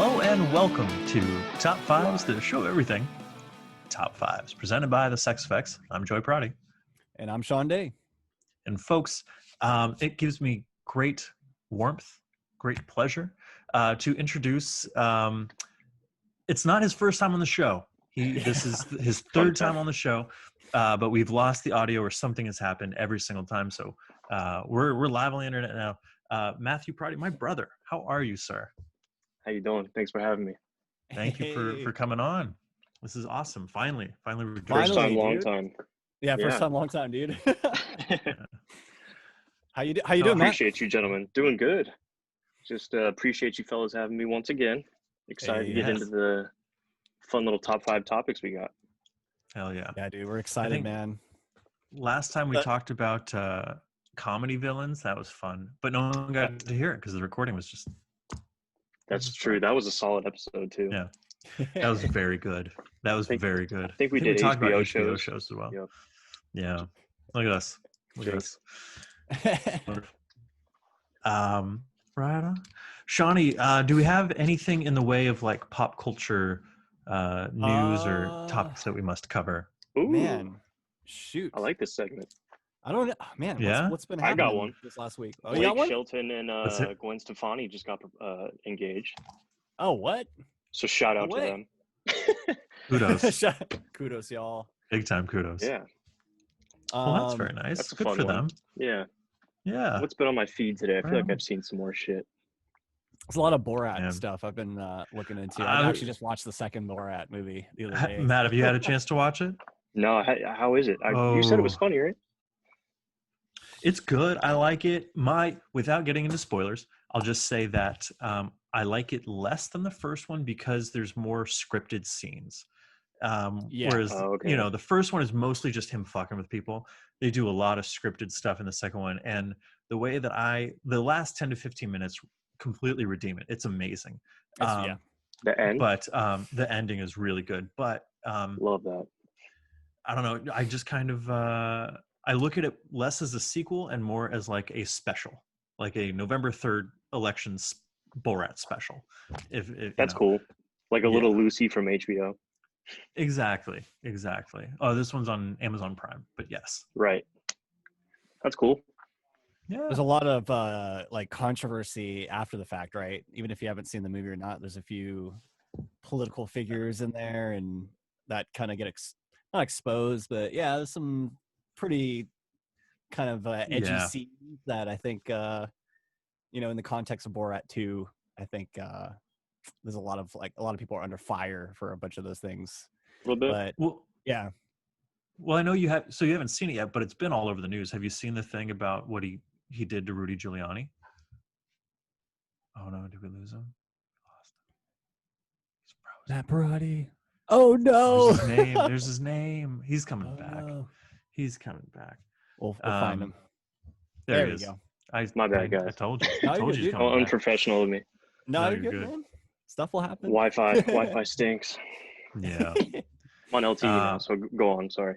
Hello and welcome to Top Fives, the show everything. Top Fives, presented by the Sex Effects. I'm Joy Perotti. And I'm Sean Day. And folks, it gives me great warmth, great pleasure to introduce. It's not his first time on the show. This is his third time on the show, but we've lost the audio or something has happened every single time. So we're live on the internet now. Matthew Perotti, my brother, how are you, sir? How you doing? Thanks for having me. Thank you for coming on. This is awesome. Finally, First time, long time. Yeah, first time, long time, dude. How you doing, Matt? Appreciate you, gentlemen. Doing good. Just appreciate you fellas having me once again. Excited to get into the fun little top 5 topics we got. Hell yeah. Yeah, dude, we're excited, man. Last time we talked about comedy villains, that was fun, but no one got to hear it because the recording was just... That's true. That was a solid episode too. Yeah, that was very good. Very good. I think we did talked about HBO shows as well. Yep. Yeah. Look at us. Right on. Shawnee, do we have anything in the way of like pop culture news or topics that we must cover? Ooh, man, shoot! I like this segment. I don't know, man. What's been happening? I got one this last week. Blake Shelton and Gwen Stefani just got engaged. Oh, what? So shout out to them. Kudos. Kudos, y'all. Big time kudos. Yeah. Well, that's very nice. That's good for them. Yeah. Yeah. What's been on my feed today? I feel like I've seen some more shit. There's a lot of Borat stuff I've been looking into. I actually just watched the second Borat movie the other day. Matt, have you had a chance to watch it? No. How is it? You said it was funny, right? It's good. I like it. Without getting into spoilers, I'll just say that I like it less than the first one because there's more scripted scenes. Whereas, the first one is mostly just him fucking with people. They do a lot of scripted stuff in the second one. And the way that the last 10 to 15 minutes completely redeem it. It's amazing. The end? But the ending is really good. But love that. I don't know. I just kind of... I look at it less as a sequel and more as like a special, like a November 3rd elections Borat special. If that's cool. Like a little Lucy from HBO. Exactly. Oh, this one's on Amazon Prime, but yes. Right. That's cool. Yeah. There's a lot of like controversy after the fact, right? Even if you haven't seen the movie or not, there's a few political figures in there and that kind of get not exposed, but there's some pretty kind of edgy scenes that I think in the context of Borat 2, I think there's a lot of people are under fire for a bunch of those things. A little bit. But, well, I know you haven't seen it yet, but it's been all over the news. Have you seen the thing about what he did to Rudy Giuliani? Oh no, did we lose him? Matt Perotti. Oh no. There's his name. He's coming back. No. He's coming back. We'll find him. There he is. Go. My bad, guys. I told you. I told you. Unprofessional of me. No, you're good, man. Stuff will happen. Wi-Fi stinks. Yeah. I'm on LTE now, so go on. Sorry.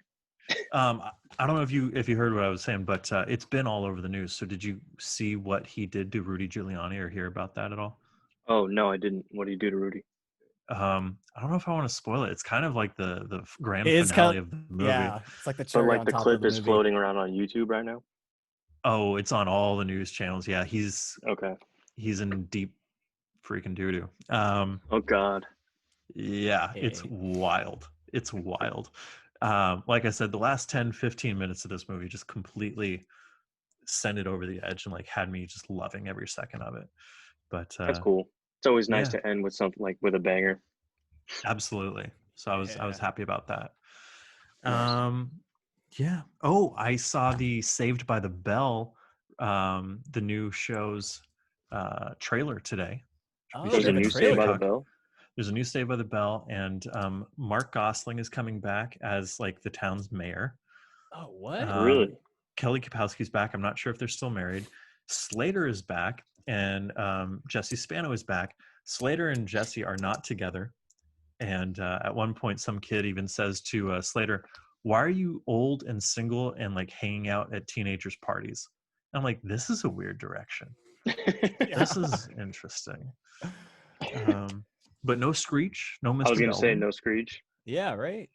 I don't know if you heard what I was saying, but it's been all over the news. So did you see what he did to Rudy Giuliani or hear about that at all? Oh no, I didn't. What did he do to Rudy? I don't know if I want to spoil it. It's kind of like the grand finale of the movie. Yeah, it's like the cherry on the top clip of the is movie. floating around on YouTube right now. Oh, it's on all the news channels. Yeah, he's in deep freaking doo-doo. Oh God. Yeah, it's wild. It's wild. Like I said, the last 10, 15 minutes of this movie just completely sent it over the edge and like had me just loving every second of it. But that's cool. It's always nice to end with something like with a banger. Absolutely. So I was happy about that. Nice. Yeah. Oh, I saw the Saved by the Bell, the new show's trailer today. There's a new Saved by the Bell? There's a new Saved by the Bell, and Mark Gosling is coming back as like the town's mayor. Oh, what? Really? Kelly Kapowski's back. I'm not sure if they're still married. Slater is back, and Jesse Spano is back. Slater and Jesse are not together. And at one point, some kid even says to Slater, "Why are you old and single and like hanging out at teenagers' parties?" I'm like, this is a weird direction. This is interesting. but no Screech, no Mr. I was gonna say Belding. no Screech. Yeah, right.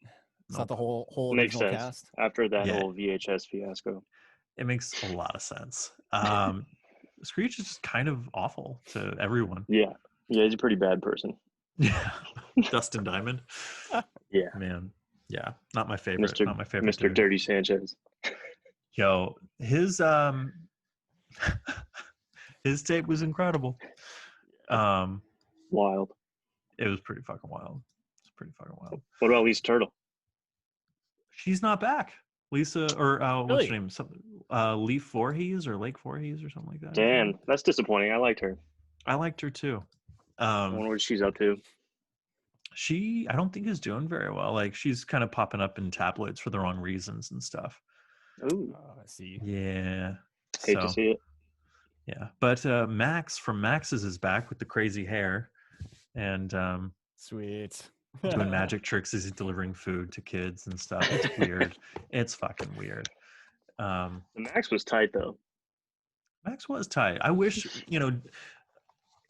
It's not the whole Makes original sense cast. after that Yeah. whole VHS fiasco. It makes a lot of sense. Screech is just kind of awful to everyone. Yeah, he's a pretty bad person. Yeah, Dustin Diamond. Yeah, Man, yeah, not my favorite. Mr. Not my favorite. Mr. Dude. Dirty Sanchez. Yo, his his tape was incredible. Wild. It was pretty fucking wild. It's pretty fucking wild. What about Lisa Turtle? She's not back. Lisa, or what's Really? her name? Something, Leaf Voorhees or Lake Voorhees or something like that. Damn, that's disappointing. I liked her. I liked her too. I wonder what she's up to. She, I don't think is doing very well. Like she's kind of popping up in tabloids for the wrong reasons and stuff. Ooh, I see. Yeah. hate to see it. Yeah, but Max from Max's is back with the crazy hair, and Sweet. doing magic tricks as he's delivering food to kids and stuff. It's weird. It's fucking weird. The Max was tight though. Max was tight. I wish,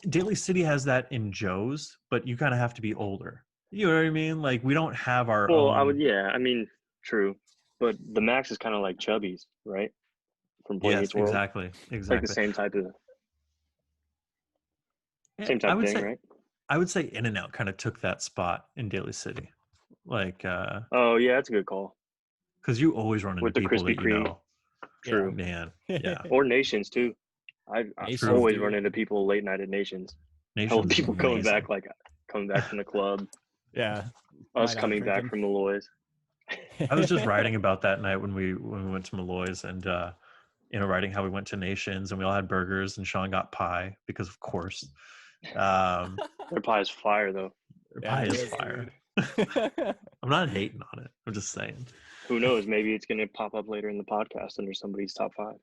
Daly City has that in Joe's, but you kind of have to be older. You know what I mean? Like we don't have our Well, own. I mean, true. But the Max is kind of like Chubby's, right? From Boy Yes, Meets World. exactly. It's like the same type of Yeah, thing, say, right? I would say In-N-Out kind of took that spot in Daly City. Like Oh yeah, that's a good call. because you always run into With the people Krispy that you Kreme. know. True. Man. Yeah. Or Nations too. I Nations, always dude. run into people late night at Nations. Hell, Nations is people coming amazing. back coming back from the club. Yeah. Us Night out coming back drinking. from Malloy's. I was just writing about that night when we went to Malloy's and writing how we went to Nations and we all had burgers and Sean got pie because of course. Their pie is fire though. Their Yeah, pie it is is, fire. dude. I'm not hating on it. I'm just saying. Who knows? Maybe it's gonna pop up later in the podcast under somebody's top 5.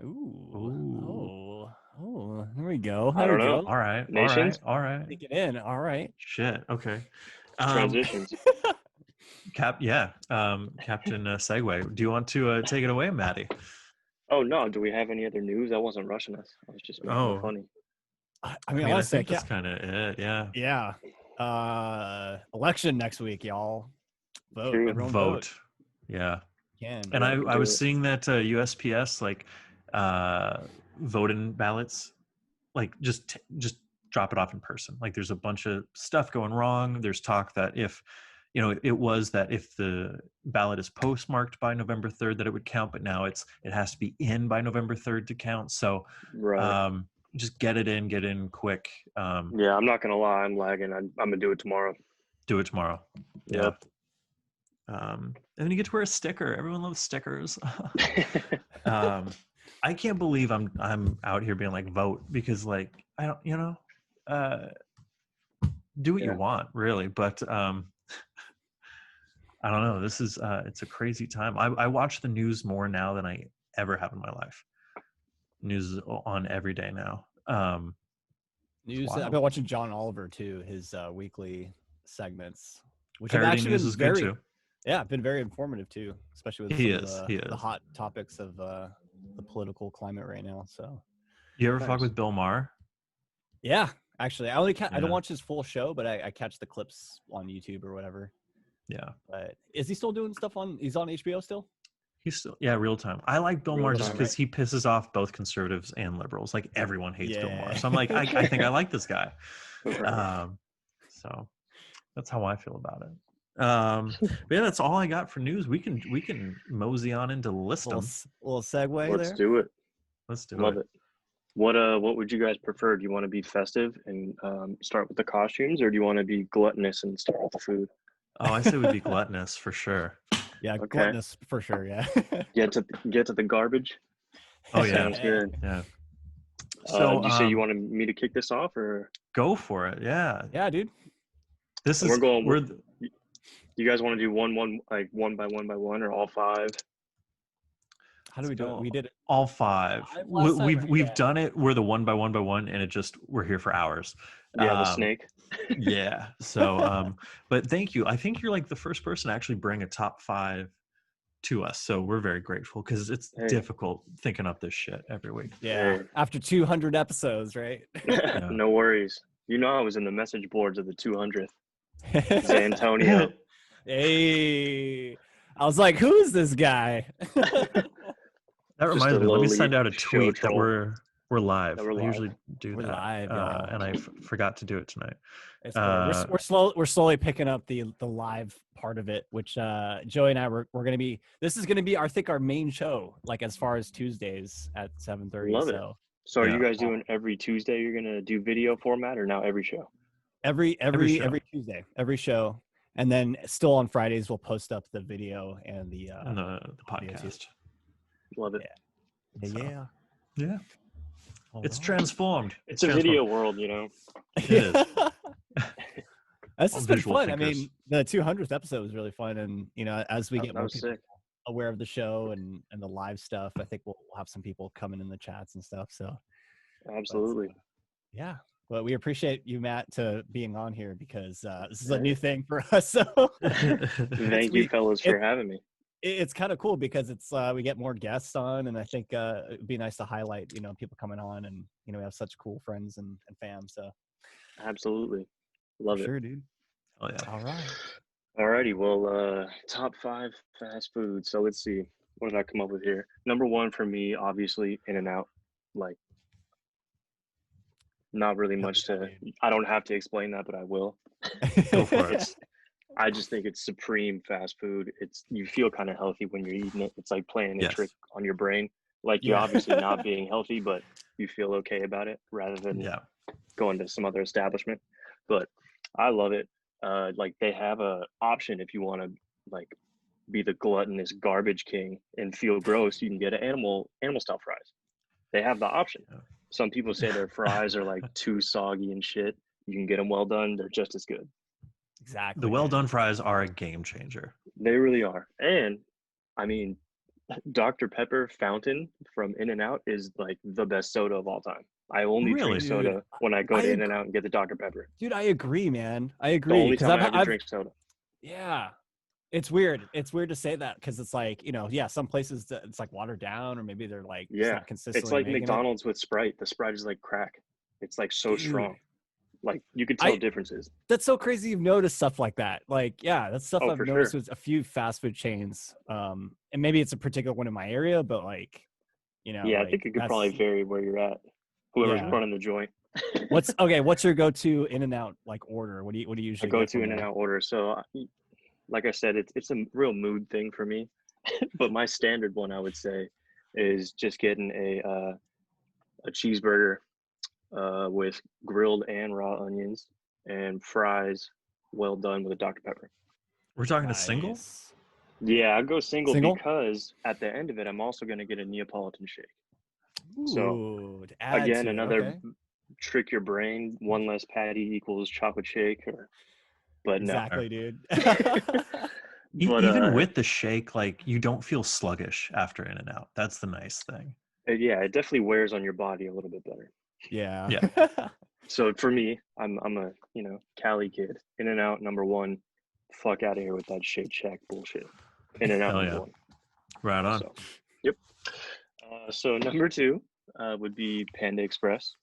Ooh. Oh, there we go. I There don't we know. go. All right. Nations? All right. Take it in. All right. Shit. Okay. Transitions. Captain Segway. Do you want to take it away, Maddie? Oh no, do we have any other news? I wasn't rushing us. I was just making it funny. I mean, honestly, I think that's kind of it. Yeah. Yeah. Election next week, y'all. Vote. True. Everyone Vote. Yeah. Can. And Yeah, I was it. seeing that USPS vote-in ballots, like just drop it off in person. Like there's a bunch of stuff going wrong. There's talk that if the ballot is postmarked by November 3rd, that it would count, but now it has to be in by November 3rd to count. So Right. just get in quick. Yeah, I'm not gonna lie, I'm lagging. I'm gonna do it tomorrow. Do it tomorrow. Yep. And then you get to wear a sticker. Everyone loves stickers. I can't believe I'm out here being like vote because like I don't do what you want really, but I don't know. This is it's a crazy time. I watch the news more now than I ever have in my life. News is on every day now. News. I've been watching John Oliver too, his weekly segments, which have Parody actually news been is very, good too. Yeah, been very informative too, especially with the hot topics of the political climate right now. So, you ever fuck with Bill Maher? Yeah, actually, I don't watch his full show, but I catch the clips on YouTube or whatever. Yeah, but is he still doing stuff he's on HBO still? He's still real time. I like Bill Maher just because he pisses off both conservatives and liberals. Like everyone hates Bill Maher, so I'm like I think I like this guy. So that's how I feel about it. But yeah, that's all I got for news. We can mosey on into list them. Little segue. Let's do it. Let's do Love it. What would you guys prefer? Do you want to be festive and start with the costumes, or do you want to be gluttonous and start with the food? Oh, I say we'd be gluttonous for sure. Yeah, okay. Gluttonous for sure. Yeah. get to the garbage. Oh yeah, sounds good. Yeah. So you say you wanted me to kick this off, or go for it? Yeah. Yeah, dude. This is you guys want to do one by one, or all 5? How do we do it? We did it all 5. We've done it. We're the one by one, and we're here for hours. Yeah, the snake. Yeah. So, but thank you. I think you're like the first person to actually bring a top 5 to us. So we're very grateful because it's difficult thinking up this shit every week. Yeah. After 200 episodes, right? No worries. You know, I was in the message boards of the 200th. Zantonio. Hey, I was like, who is this guy? That Just a reminds me. Let me lowly send out a show tweet that troll. we're live. That we're I live. usually do We're that, live, y'all. and I forgot to do it tonight. It's cool. We're slowly picking up the live part of it, which Joey and I we're gonna be. This is gonna be, I think, our main show, like as far as Tuesdays at 7:30. Love it. So are Yeah. you guys doing every Tuesday? You're gonna do video format, or now every show? Every show. Tuesday, every show, and then still on Fridays we'll post up the video and the podcast. Love it. Yeah. It's transformed. It's a video world, you know. It is. This has been fun. thinkers. I mean, the 200th episode was really fun, and you know, as we get more people aware of the show and the live stuff, I think we'll have some people coming in the chats and stuff. So, Absolutely. Yeah. Well, we appreciate you, Matt, to being on here because this is a new thing for us. So, thank you, fellas, for having me. It's kind of cool because it's we get more guests on, and I think it'd be nice to highlight, you know, people coming on, and you know, we have such cool friends and fam. So, absolutely, love it. Sure, dude. Oh yeah. All right. Alrighty. Well, top 5 fast food. So let's see. What did I come up with here? Number 1 for me, obviously, In-N-Out. Like, not really much to. I don't have to explain that, but I will. Go for it. I just think it's supreme fast food. You feel kind of healthy when you're eating it. It's like playing a trick on your brain. Like you're obviously not being healthy, but you feel okay about it rather than going to some other establishment. But I love it. Like they have a option if you want to like be the gluttonous garbage king and feel gross, you can get an animal style fries. They have the option. Some people say their fries are like too soggy and shit. You can get them well done. They're just as good. Exactly. The well done fries are a game changer. They really are. And I mean, Dr. Pepper Fountain from In-N-Out is like the best soda of all time. I only drink soda when I go to In-N-Out and get the Dr. Pepper. Dude, I agree, man. I agree. The only time I ever drink soda. Yeah. It's weird. It's weird to say that because it's like, you know, some places it's like watered down or maybe they're like not consistently. It's like McDonald's with Sprite. The Sprite is like crack. It's like so strong. Like you could tell differences. That's so crazy you've noticed stuff like that. Like, yeah, that's stuff I've noticed with a few fast food chains. And maybe it's a particular one in my area, but like, you know. Yeah, like, I think it could probably vary where you're at. Whoever's running the joint. What's your go-to In-N-Out like order? What do you usually go to In-N-Out order? So like I said, it's a real mood thing for me. But my standard one I would say is just getting a cheeseburger with grilled and raw onions and fries well done with a Dr. Pepper. We're talking a single? Yeah, I'd go single because at the end of it, I'm also going to get a Neapolitan shake. Ooh, so again, another trick your brain. One less patty equals chocolate shake. But exactly, dude. But, even with the shake, like you don't feel sluggish after In-N-Out. That's the nice thing. Yeah, it definitely wears on your body a little bit better. Yeah. So for me, I'm a Cali kid. In-N-Out number 1. Fuck out of here with that Shake Shack bullshit. In-N-Out number 1. Right on. So, yep. So number 2 would be Panda Express.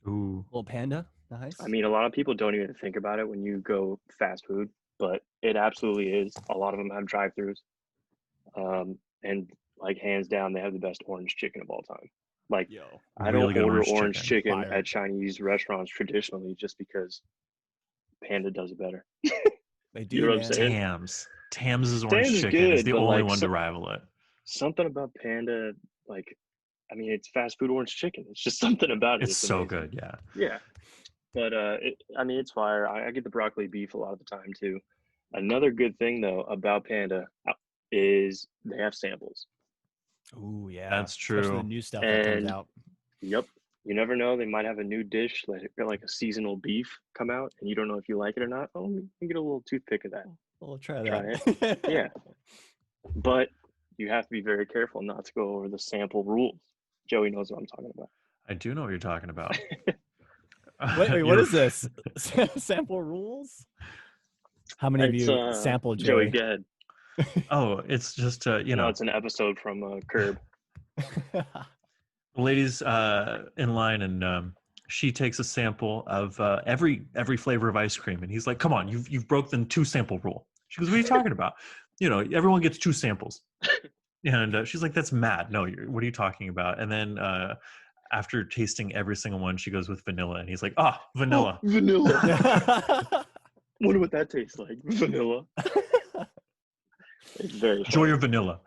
Ooh, little Panda, nice. I mean, a lot of people don't even think about it when you go fast food, but it absolutely is. A lot of them have drive-throughs, and like hands down, they have the best orange chicken of all time. Like, I don't order orange chicken at Chinese restaurants traditionally just because Panda does it better. They do. You know what I'm saying? Tams' orange chicken is the only one to rival it. Something about Panda, like, I mean, it's fast food orange chicken. It's just something about it. It's so good, yeah. Yeah. But, I mean, it's fire. I get the broccoli beef a lot of the time, too. Another good thing, though, about Panda is they have samples. Ooh, yeah. That's true. Especially the new stuff that comes out. Yep. You never know. They might have a new dish, like a seasonal beef come out, and you don't know if you like it or not. Oh, you get a little toothpick of that. We'll try that. It. Yeah. But you have to be very careful not to go over the sample rules. Joey knows what I'm talking about. I do know what you're talking about. Wait, what is this? Sample rules? How many of you sampled, Joey? Joey, go ahead. Oh, it's just, No, it's an episode from Curb. Ladies in line and she takes a sample of every flavor of ice cream, and he's like, "Come on, you've broken the 2-sample rule." She goes, "What are you talking about? Everyone gets 2 samples." And she's like, "That's mad. No, what are you talking about?" And then after tasting every single one, she goes with vanilla, and he's like, vanilla. Oh, vanilla. Wonder what that tastes like. Vanilla. It's very funny. Enjoy your vanilla.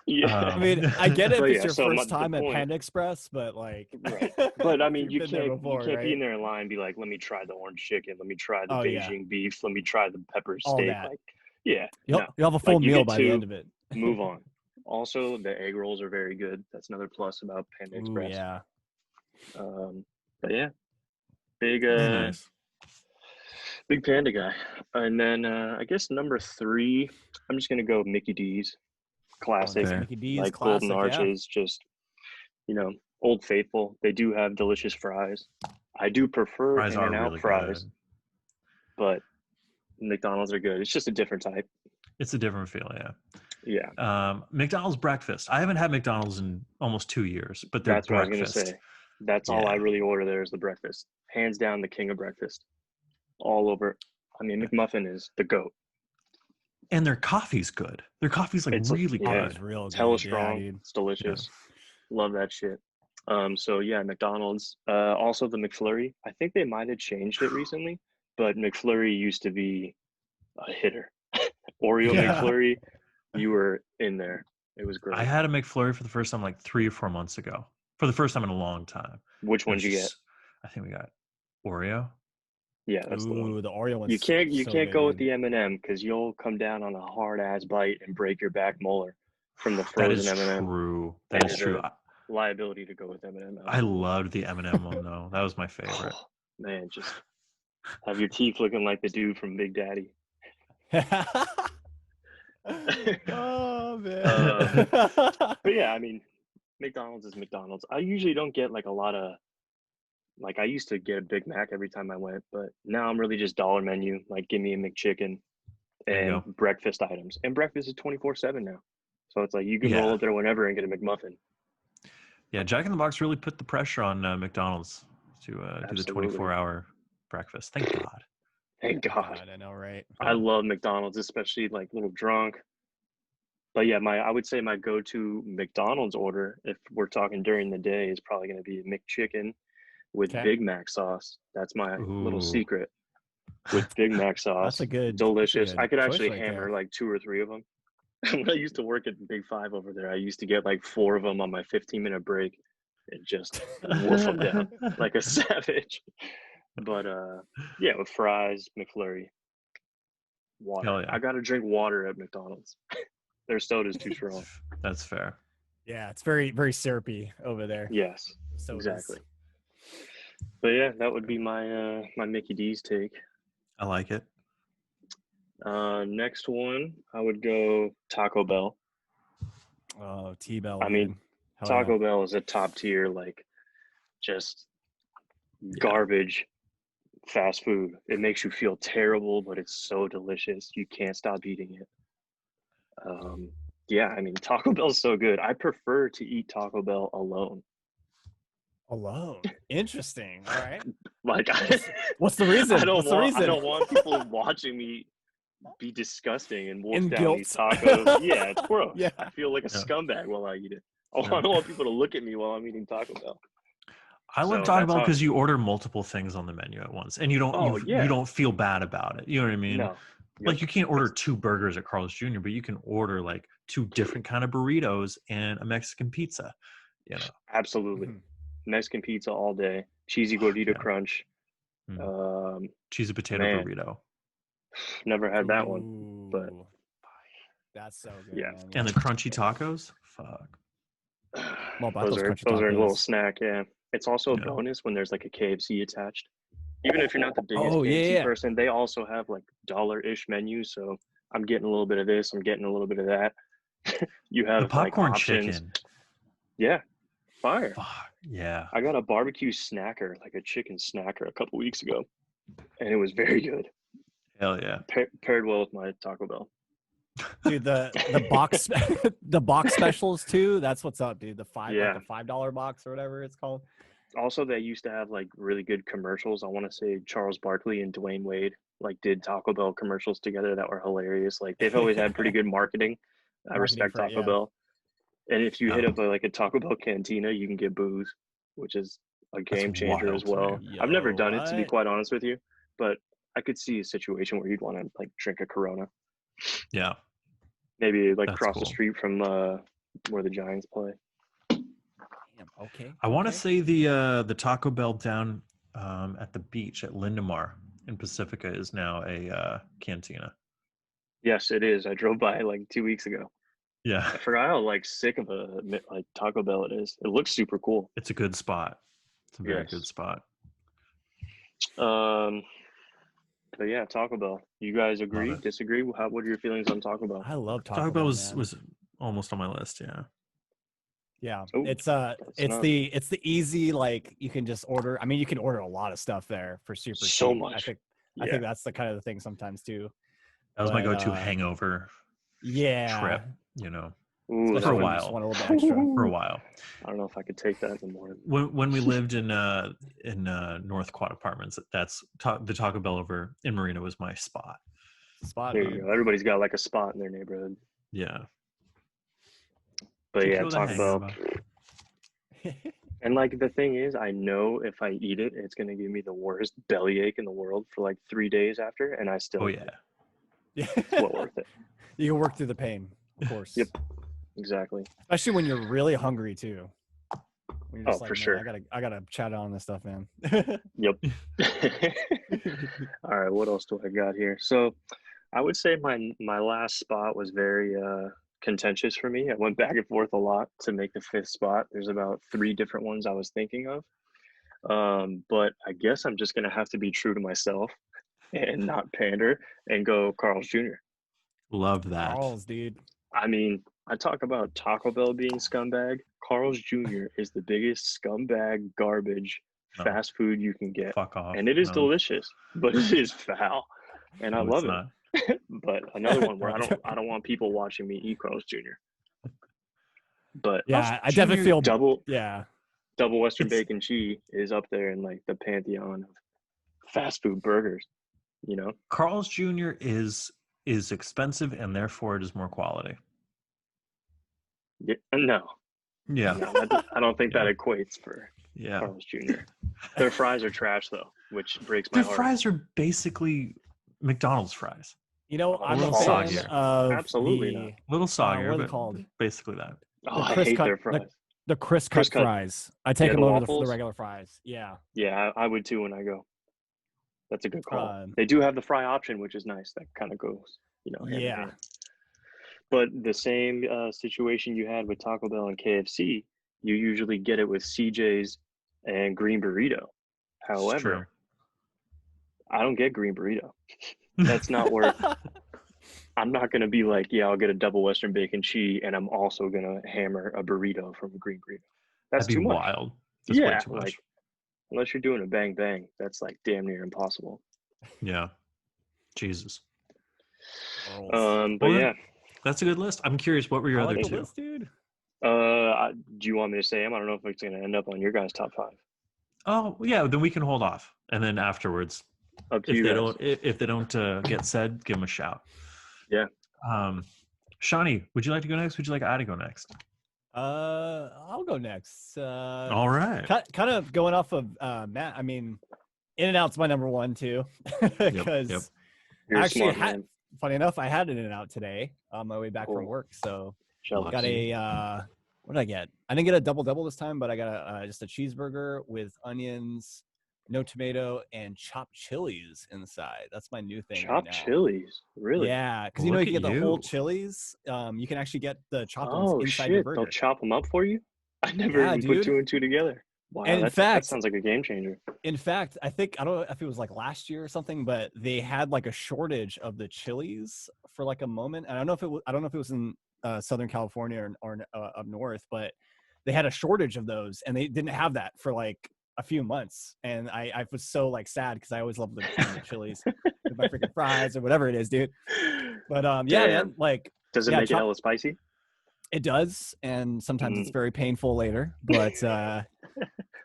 Yeah. I mean, I get it if it's your so first time at point, Panda Express, but like, right. But I mean, you can't right? be in there in line and be like, "Let me try the orange chicken. Let me try the Beijing beef. Let me try the pepper steak." That. Like, yeah, you'll have a full meal by the end of it. Move on. Also, the egg rolls are very good. That's another plus about Panda Express. Yeah. But yeah, big nice. Big Panda guy. And then I guess number 3, I'm just gonna go Mickey D's. Classic. Mickey D's, like classic, Golden Arches, just Old Faithful. They do have delicious fries. I do prefer In-N-Out really fries, but McDonald's are good. It's just a different type. It's a different feel, yeah. McDonald's breakfast. I haven't had McDonald's in almost 2 years, but their that's breakfast. What I was gonna say. That's all I really order there is the breakfast. Hands down, the king of breakfast. All over. I mean, McMuffin is the GOAT. And their coffee's good. Their coffee's really good. It's real good. Hella strong. It's delicious. Yeah. Love that shit. So yeah, McDonald's. Also the McFlurry. I think they might have changed it recently, but McFlurry used to be a hitter. Oreo McFlurry, you were in there. It was great. I had a McFlurry for the first time like 3 or 4 months ago. For the first time in a long time. Which one did you get? I think we got Oreo. Yeah, that's the one. The Oreo one. You can't go with the M&M because you'll come down on a hard ass bite and break your back molar from the frozen M&M. True. That is true. Liability to go with M&M. I loved the M&M one though. That was my favorite. Oh, man, just have your teeth looking like the dude from Big Daddy. Oh man. But yeah, I mean, McDonald's is McDonald's. I usually don't get like a lot of. Like I used to get a Big Mac every time I went, but now I'm really just dollar menu. Like give me a McChicken and breakfast items. And breakfast is 24/7 now. So it's like you can roll up there whenever and get a McMuffin. Yeah, Jack in the Box really put the pressure on McDonald's to do the 24-hour breakfast. Thank God. Thank God. I know, right? I love McDonald's, especially like Little Drunk. But yeah, I would say my go-to McDonald's order, if we're talking during the day, is probably going to be a McChicken with Big Mac sauce. That's my little secret. With Big Mac sauce. That's a good, delicious. Good I could actually hammer like 2 or 3 of them. When I used to work at Big Five over there, I used to get like 4 of them on my 15-minute break and just wolf them down like a savage. But yeah, with fries, McFlurry, water. Hell yeah. I got to drink water at McDonald's. Their soda's too strong. That's fair. Yeah, it's very, very syrupy over there. Yes, exactly. But yeah, that would be my my Mickey D's take. I like it. Next one, I would go Taco Bell. Oh, T-Bell. I mean, Taco Bell is a top tier, like, just garbage fast food. It makes you feel terrible, but it's so delicious. You can't stop eating it. Yeah, I mean, Taco Bell is so good. I prefer to eat Taco Bell alone. Alone? Interesting. All right. Like, what's the reason? I don't want people watching me be disgusting and wolf down these tacos. Yeah, it's gross. Yeah. I feel like a scumbag while I eat it. I don't want people to look at me while I'm eating Taco Bell. I love Taco Bell because you order multiple things on the menu at once, and you don't feel bad about it. You know what I mean? No. Like you can't order 2 burgers at Carl's Jr., but you can order like 2 different kind of burritos and a Mexican pizza. You know? Absolutely. Mexican pizza all day. Cheesy gordita crunch. Cheesy potato burrito. Never had that one, but that's so good. Yeah, man. And the crunchy tacos. Fuck. Those are a little snack. Yeah, it's also a bonus when there's like a KFC attached. Even if you're not the biggest KFC person, they also have like $1-ish menus. So I'm getting a little bit of this. I'm getting a little bit of that. You have the popcorn like chicken. Yeah, fire. Fuck yeah. I got a barbecue snacker, like a chicken snacker, a couple weeks ago, and it was very good. Hell yeah. Paired well with my Taco Bell. Dude, the box the box specials too. That's what's up, dude. The $5 box or whatever it's called. Also, they used to have like really good commercials. I want to say Charles Barkley and Dwayne Wade like did Taco Bell commercials together that were hilarious. Like they've always had pretty good marketing. I respect for it, Taco yeah. Bell. And if you Yeah. hit up like a Taco Bell cantina, you can get booze, which is a game changer wild as to me. well. Yo, I've never done it, to be what? quite honest with you, but I could see a situation where you'd want to like drink a Corona. Yeah. Maybe like That's cross cool. the street from where the Giants play. Damn, okay. I want to say the Taco Bell down at the beach at Lindemar in Pacifica is now a cantina. Yes, it is. I drove by like 2 weeks ago. Yeah. I forgot how like sick of a like Taco Bell it is. It looks super cool. It's a good spot. It's a very Yes. good spot. But yeah, Taco Bell. You guys agree? Disagree? What are your feelings on Taco Bell? I love Taco Bell man. was almost on my list. Yeah. Yeah, Ooh, it's not. the easy, like you can just order. I mean, you can order a lot of stuff there for super So cheap. much. I think that's the kind of the thing sometimes too. That was my go-to hangover trip, you know. Ooh, For a when you while. just want a little bit extra. For a while. I don't know if I could take that in the morning. When we lived in North Quad Apartments, that's the Taco Bell over in Marina was my spot. There you go. Everybody's got like a spot in their neighborhood. Yeah. But yeah, Taco Bell. And like the thing is, I know if I eat it, it's gonna give me the worst bellyache in the world for like 3 days after, and I still. Oh yeah. It's well worth it. You can work through the pain, of course. Yep. Exactly. Especially when you're really hungry too. When you're just for sure. I gotta chat on this stuff, man. Yep. All right, what else do I got here? So I would say my last spot was very contentious for me. I went back and forth a lot to make the 5th spot. There's about 3 different ones I was thinking of. But I guess I'm just gonna have to be true to myself and not pander and go Carl's Jr. Love that. Carl's, dude. I mean, I talk about Taco Bell being scumbag. Carl's Jr. is the biggest scumbag garbage fast food you can get. Fuck off. And it is delicious, but it is foul. And I love it. But another one where I don't want people watching me eat Carl's Jr. But yeah, I definitely feel double double Western bacon cheese is up there in like the pantheon of fast food burgers, you know. Carl's Jr. is expensive and therefore it is more quality. Yeah, no. Yeah. No, I don't think that equates for Carl's Jr. Their fries are trash though, which breaks my heart. Their fries are basically McDonald's fries. You know, I'm a fan of absolutely not. A little soggier, what are they but called? Basically that. Oh, I hate their fries. The crisp cut fries. I take them over the regular fries. Yeah. Yeah, I would too when I go. That's a good call. They do have the fry option, which is nice. That kind of goes, you know. Hand in hand. But the same situation you had with Taco Bell and KFC, you usually get it with CJ's and Green Burrito. However, I don't get Green Burrito. That's not where I'm not going to be like, yeah, I'll get a double Western bacon cheese and I'm also going to hammer a burrito from a Green Burrito. That's too much. Wild. That's way too much. Like, unless you're doing a bang bang, that's like damn near impossible. Yeah. Jesus. But yeah. That's a good list. I'm curious, what were your other 2? List, dude? Do you want me to say them? I don't know if it's going to end up on your guys' top 5. Oh, yeah, then we can hold off. And then afterwards, up to you guys. If they don't get said, give them a shout. Yeah. Shawnee, would you like to go next? Would you like I to go next? I'll go next. All right. Kind of going off of Matt. I mean, In-N-Out's my number 1 too, because actually, funny enough, I had In-N-Out today on my way back from work. So got a what did I get? I didn't get a double this time, but I got just a cheeseburger with onions, no tomato, and chopped chilies inside. That's my new thing. Chopped chilies, really? Yeah, because you know you can get the whole chilies. You can actually get the chopped ones inside the burger. They'll chop them up for you. I never even put 2 and 2 together. Wow, and that sounds like a game changer. In fact, I don't know if it was like last year or something, but they had like a shortage of the chilies for like a moment. And I don't know if it was in Southern California or up north, but they had a shortage of those, and they didn't have that for like a few months. And I was so like sad because I always love the chilies with my freaking fries or whatever it is, dude. But yeah, man, like, does it make it hella spicy? It does, and sometimes it's very painful later. But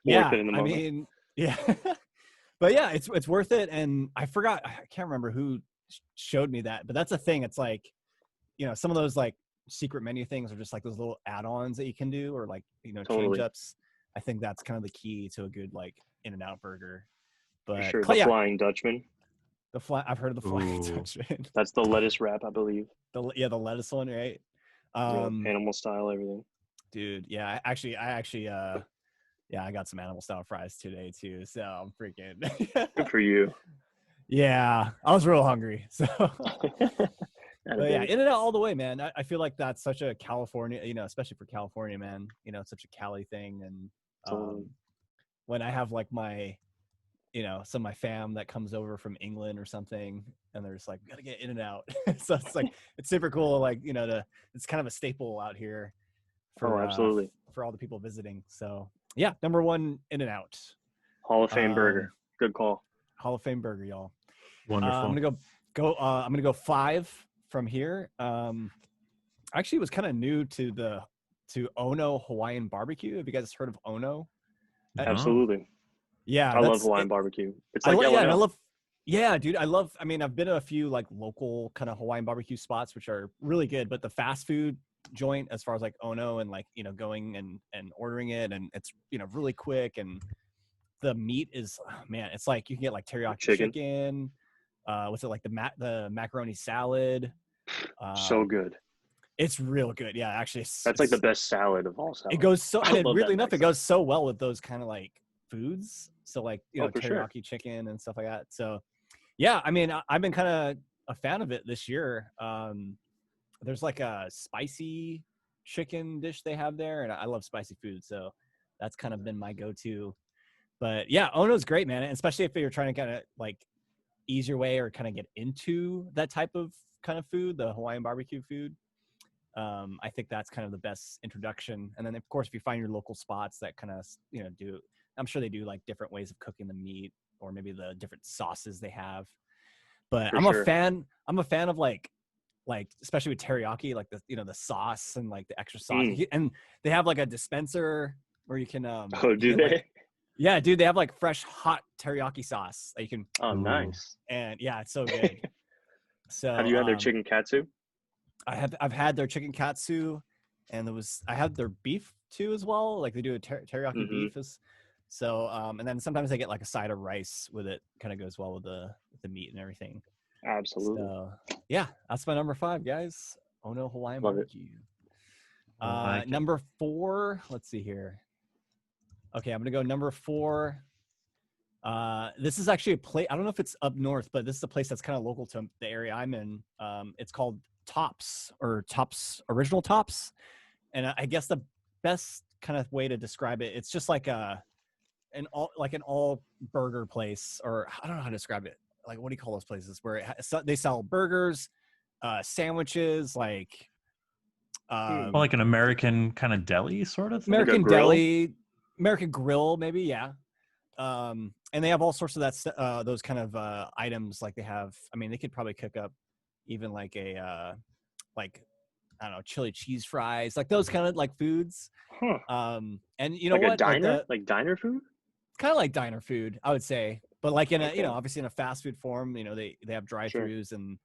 worth it in the moment. I mean, yeah. But yeah, it's worth it. And I can't remember who showed me that, but that's a thing. It's like, some of those like secret menu things are just like those little add-ons that you can do, or like, change ups. I think that's kind of the key to a good like In-N-Out burger. But for sure, the Flying Dutchman. I've heard of the Flying Dutchman. That's the lettuce wrap, I believe. The lettuce one, right? Animal style, everything. Dude, yeah. I got some animal style fries today too, so I'm freaking. Good for you. Yeah, I was real hungry, so. But yeah, In-N-Out all the way, man. I feel like that's such a California, especially for California, man. It's such a Cali thing, and when I have like my, some of my fam that comes over from England or something, and they're just like, gotta get In-N-Out. So it's like it's super cool, like it's kind of a staple out here. Absolutely. For all the people visiting, so. Yeah, number one, In-N-Out. Hall of Fame burger. Good call. Hall of Fame burger, y'all. Wonderful. I'm gonna go 5 from here. Actually, was kind of new to Ono Hawaiian barbecue. Have you guys heard of Ono? Absolutely. Yeah, I love Hawaiian barbecue. It's like dude. I mean, I've been to a few like local kind of Hawaiian barbecue spots, which are really good, but the fast food joint as far as like Ono and like going and ordering it, and it's really quick, and the meat is it's like you can get like teriyaki chicken. What's it like the macaroni salad? So good. It's real good. Yeah, actually, that's like the best salad of all salads. It goes so, and weirdly enough, it goes so well with those kind of like foods. So like teriyaki chicken and stuff like that. So yeah, I mean, I've been kind of a fan of it this year. There's like a spicy chicken dish they have there, and I love spicy food, so that's kind of been my go-to. But yeah, Ono's great, man, and especially if you're trying to kind of like ease your way or kind of get into that type of kind of food, the Hawaiian barbecue food. I think that's kind of the best introduction. And then of course, if you find your local spots that kind of do, I'm sure they do like different ways of cooking the meat, or maybe the different sauces they have. But I'm a fan of like especially with teriyaki, like the the sauce and like the extra sauce, and they have like a dispenser where you can do they? Like, yeah, dude, they have like fresh hot teriyaki sauce that you can. Oh, nice. And yeah, it's so good. So have you had their chicken katsu? I've had their chicken katsu, and I had their beef too as well. Like they do a teriyaki beef. So and then sometimes they get like a side of rice with it. Kind of goes well with the meat and everything. Absolutely. So, yeah, that's my number 5, guys. Ono Hawaiian barbecue. Number 4. Let's see here. Okay, I'm gonna go number 4. This is actually a place. I don't know if it's up north, but this is a place that's kind of local to the area I'm in. It's called Tops Original Tops, and I guess the best kind of way to describe it, it's just like an all burger place, or I don't know how to describe it. Like, what do you call those places where they sell burgers, sandwiches, like like an American kind of deli sort of thing? American deli, American grill, maybe, yeah. And they have all sorts of those kind of items. Like they have, I mean, they could probably cook up even like a like I don't know, chili cheese fries, like those kind of like foods. And you know like what? A diner, like diner food? Kind of like diner food, I would say. But like in a, obviously in a fast food form, they have drive-throughs, and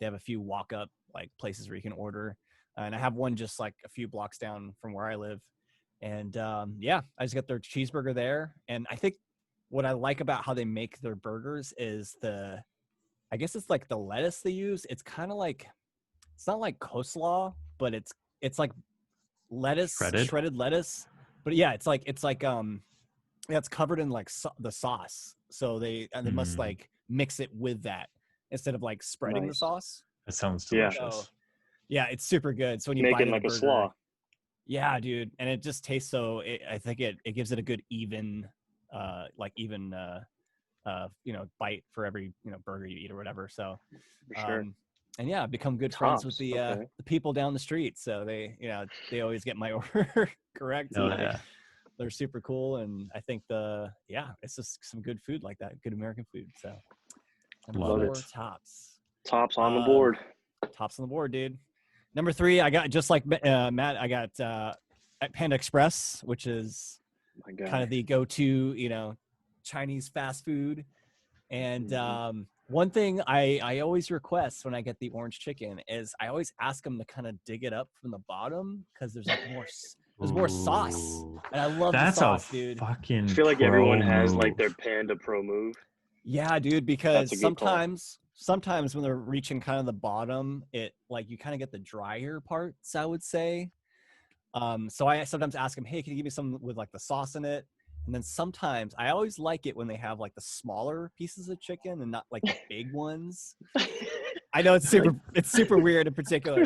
they have a few walk-up like places where you can order. And I have one just like a few blocks down from where I live. And I just got their cheeseburger there. And I think what I like about how they make their burgers is I guess it's like the lettuce they use. It's kind of like, it's not like coleslaw, but it's like lettuce, shredded lettuce. But yeah, it's covered in like the sauce. So they must like mix it with that instead of like spreading the sauce. That sounds delicious. So, yeah, it's super good. So when you making bite like burger, a slaw. Yeah, dude, and it just tastes so. I think it gives it a good even bite for every burger you eat or whatever. So, for sure. And yeah, I've become good friends with the people down the street. So they always get my order correct. Oh, yeah. They're super cool, and I think it's just some good food like that, good American food. So, love it. Tops on the board. Tops on the board, dude. Number 3, I got just like Matt. I got Panda Express, which is kind of the go-to, Chinese fast food. And one thing I always request when I get the orange chicken is I always ask them to kind of dig it up from the bottom because there's like more sauce, and I love the sauce, dude. Fucking I feel like everyone has like their Panda Pro move. Yeah, dude, because sometimes when they're reaching kind of the bottom, it like you kind of get the drier parts, I would say. So I sometimes ask them, hey, can you give me some with like the sauce in it? And then sometimes I always like it when they have like the smaller pieces of chicken and not like the big ones. I know it's super weird in particular,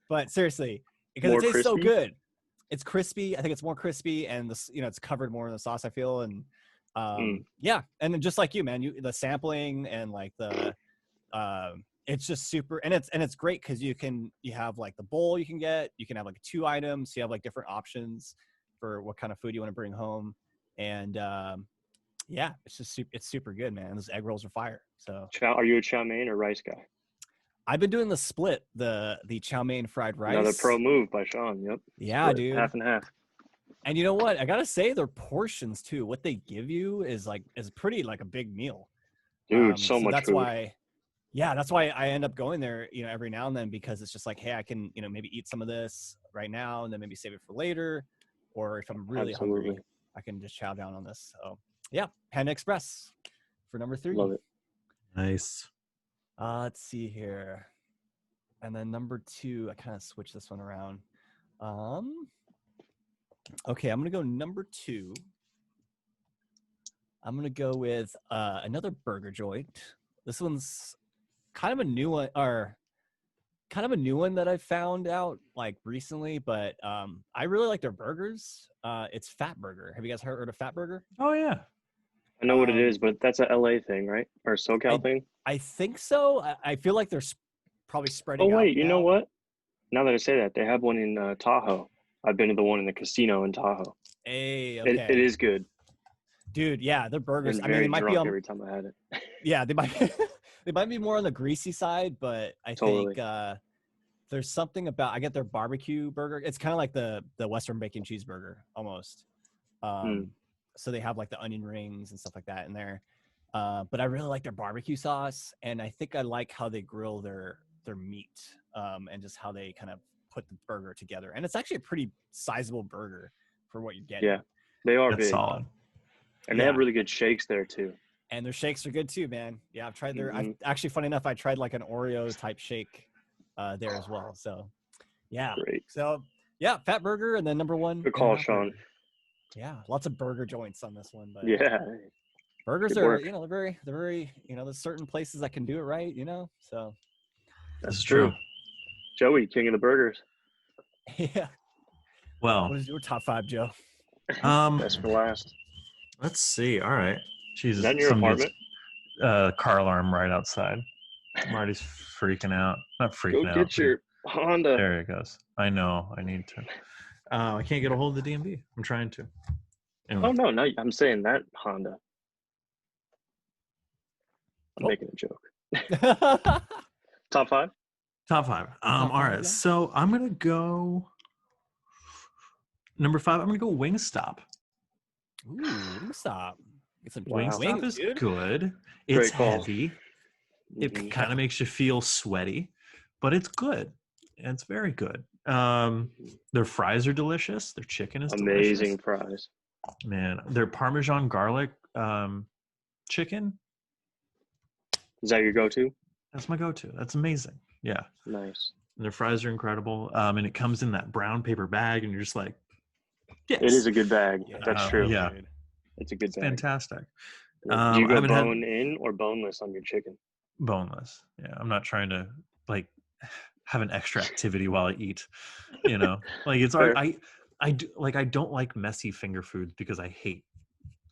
but seriously, because it tastes so good. It's crispy. I think it's more crispy, and it's covered more in the sauce, I feel. And yeah, and then just like you, man, the sampling and like the it's just super, and it's great because you have like the bowl you can have like 2 items, so you have like different options for what kind of food you want to bring home. And yeah, it's super good, man. Those egg rolls are fire. So are you a chow mein or rice guy? I've been doing the split, the chow mein fried rice. Another pro move by Sean. Yep. Yeah, split, dude. Half and half. And you know what? I gotta say, their portions too. What they give you is pretty like a big meal. Dude, so much that's food. That's why I end up going there, every now and then, because it's just like, hey, I can, maybe eat some of this right now and then maybe save it for later. Or if I'm really hungry, I can just chow down on this. So yeah, Panda Express for number 3. Love it. Nice. Let's see here. And then number 2, I kind of switched this one around. Okay, I'm going to go number 2. I'm going to go with another burger joint. This one's kind of a new one, that I found out like recently, but I really like their burgers. It's Fat Burger. Have you guys heard of Fat Burger? Oh yeah, I know what it is, but that's a LA thing, right? Or a SoCal thing? I think so. I feel like they're probably spreading out. Oh wait, you know what? Now that I say that, they have one in Tahoe. I've been to the one in the casino in Tahoe. Hey, okay. It is good, dude. Yeah, their burgers. I mean, they might be every time I had it. Yeah, they might be more on the greasy side, but I think there's something about, I get their barbecue burger. It's kind of like the Western bacon cheeseburger almost. So they have like the onion rings and stuff like that in there. But I really like their barbecue sauce, and I think I like how they grill their meat, and just how they kind of put the burger together. And it's actually a pretty sizable burger for what you're getting. Yeah, they are That's big. solid. And they have really good shakes there too. And their shakes are good too, man. Yeah, I've tried their. Actually, funny enough, I tried like an Oreo type shake there as well. So, yeah. Great. So, yeah, Fat Burger, and then number 1. Good call, Sean. Yeah, lots of burger joints on this one, but yeah, burgers are, they're very, there's certain places that can do it right, So that's true. Joey, king of the burgers. Yeah. Well, what is your top 5, Joe? Best for last. Let's see. All right. Jesus. Is that in your apartment? Car alarm right outside. Marty's freaking out. Not freaking out. Go get your Honda. There it goes. I know. I need to. I can't get a hold of the DMV. I'm trying to. Anyway. Oh, no. I'm saying that Honda. I'm making a joke. Top 5? Top 5. All right. So I'm going to go number 5. I'm going to go Wingstop. Ooh, Wingstop. Get some Wingstop is dude. good. It's heavy. It kind of makes you feel sweaty, but it's good. It's very good. Their fries are delicious. Their chicken is amazing delicious. Fries. Man, their Parmesan garlic chicken. Is that your go-to? That's my go-to. That's amazing. Yeah. Nice. And their fries are incredible. And it comes in that brown paper bag, and you're just like, yes. It is a good bag. Yeah, that's true. Yeah. It's a good bag. Fantastic. Do you go bone in or boneless on your chicken? Boneless. Yeah. I'm not trying to have an extra activity while I eat, like it's I don't like messy finger foods because I hate,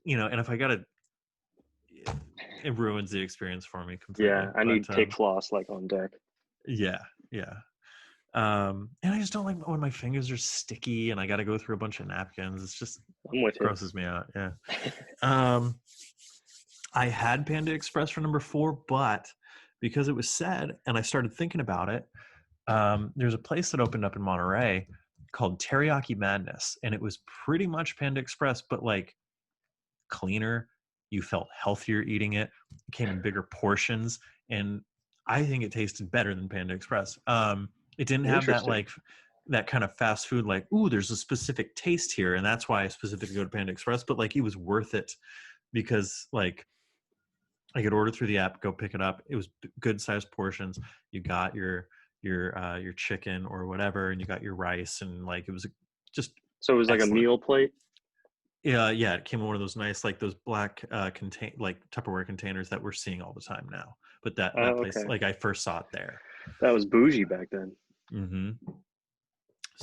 and if I gotta, it ruins the experience for me completely. Yeah. I need pig floss on deck. Yeah. Yeah. And I just don't like when my fingers are sticky and I got to go through a bunch of napkins. It's just grosses me out. Yeah. I had Panda Express for number 4, but because it was said and I started thinking about it, there's a place that opened up in Monterey called Teriyaki Madness, and it was pretty much Panda Express, but like cleaner. You felt healthier eating it. It came in bigger portions, and I think it tasted better than Panda Express. It didn't have that like that kind of fast food, like, ooh, there's a specific taste here, and that's why I specifically go to Panda Express. But like, it was worth it because like I could order through the app, go pick it up. It was good sized portions. You got your chicken or whatever, and you got your rice, and like it was just so it was like excellent. A meal plate. Yeah, it came in one of those nice, like those black like Tupperware containers that we're seeing all the time now. But that place, okay. like I first saw it there. That was bougie back then. Mm-hmm.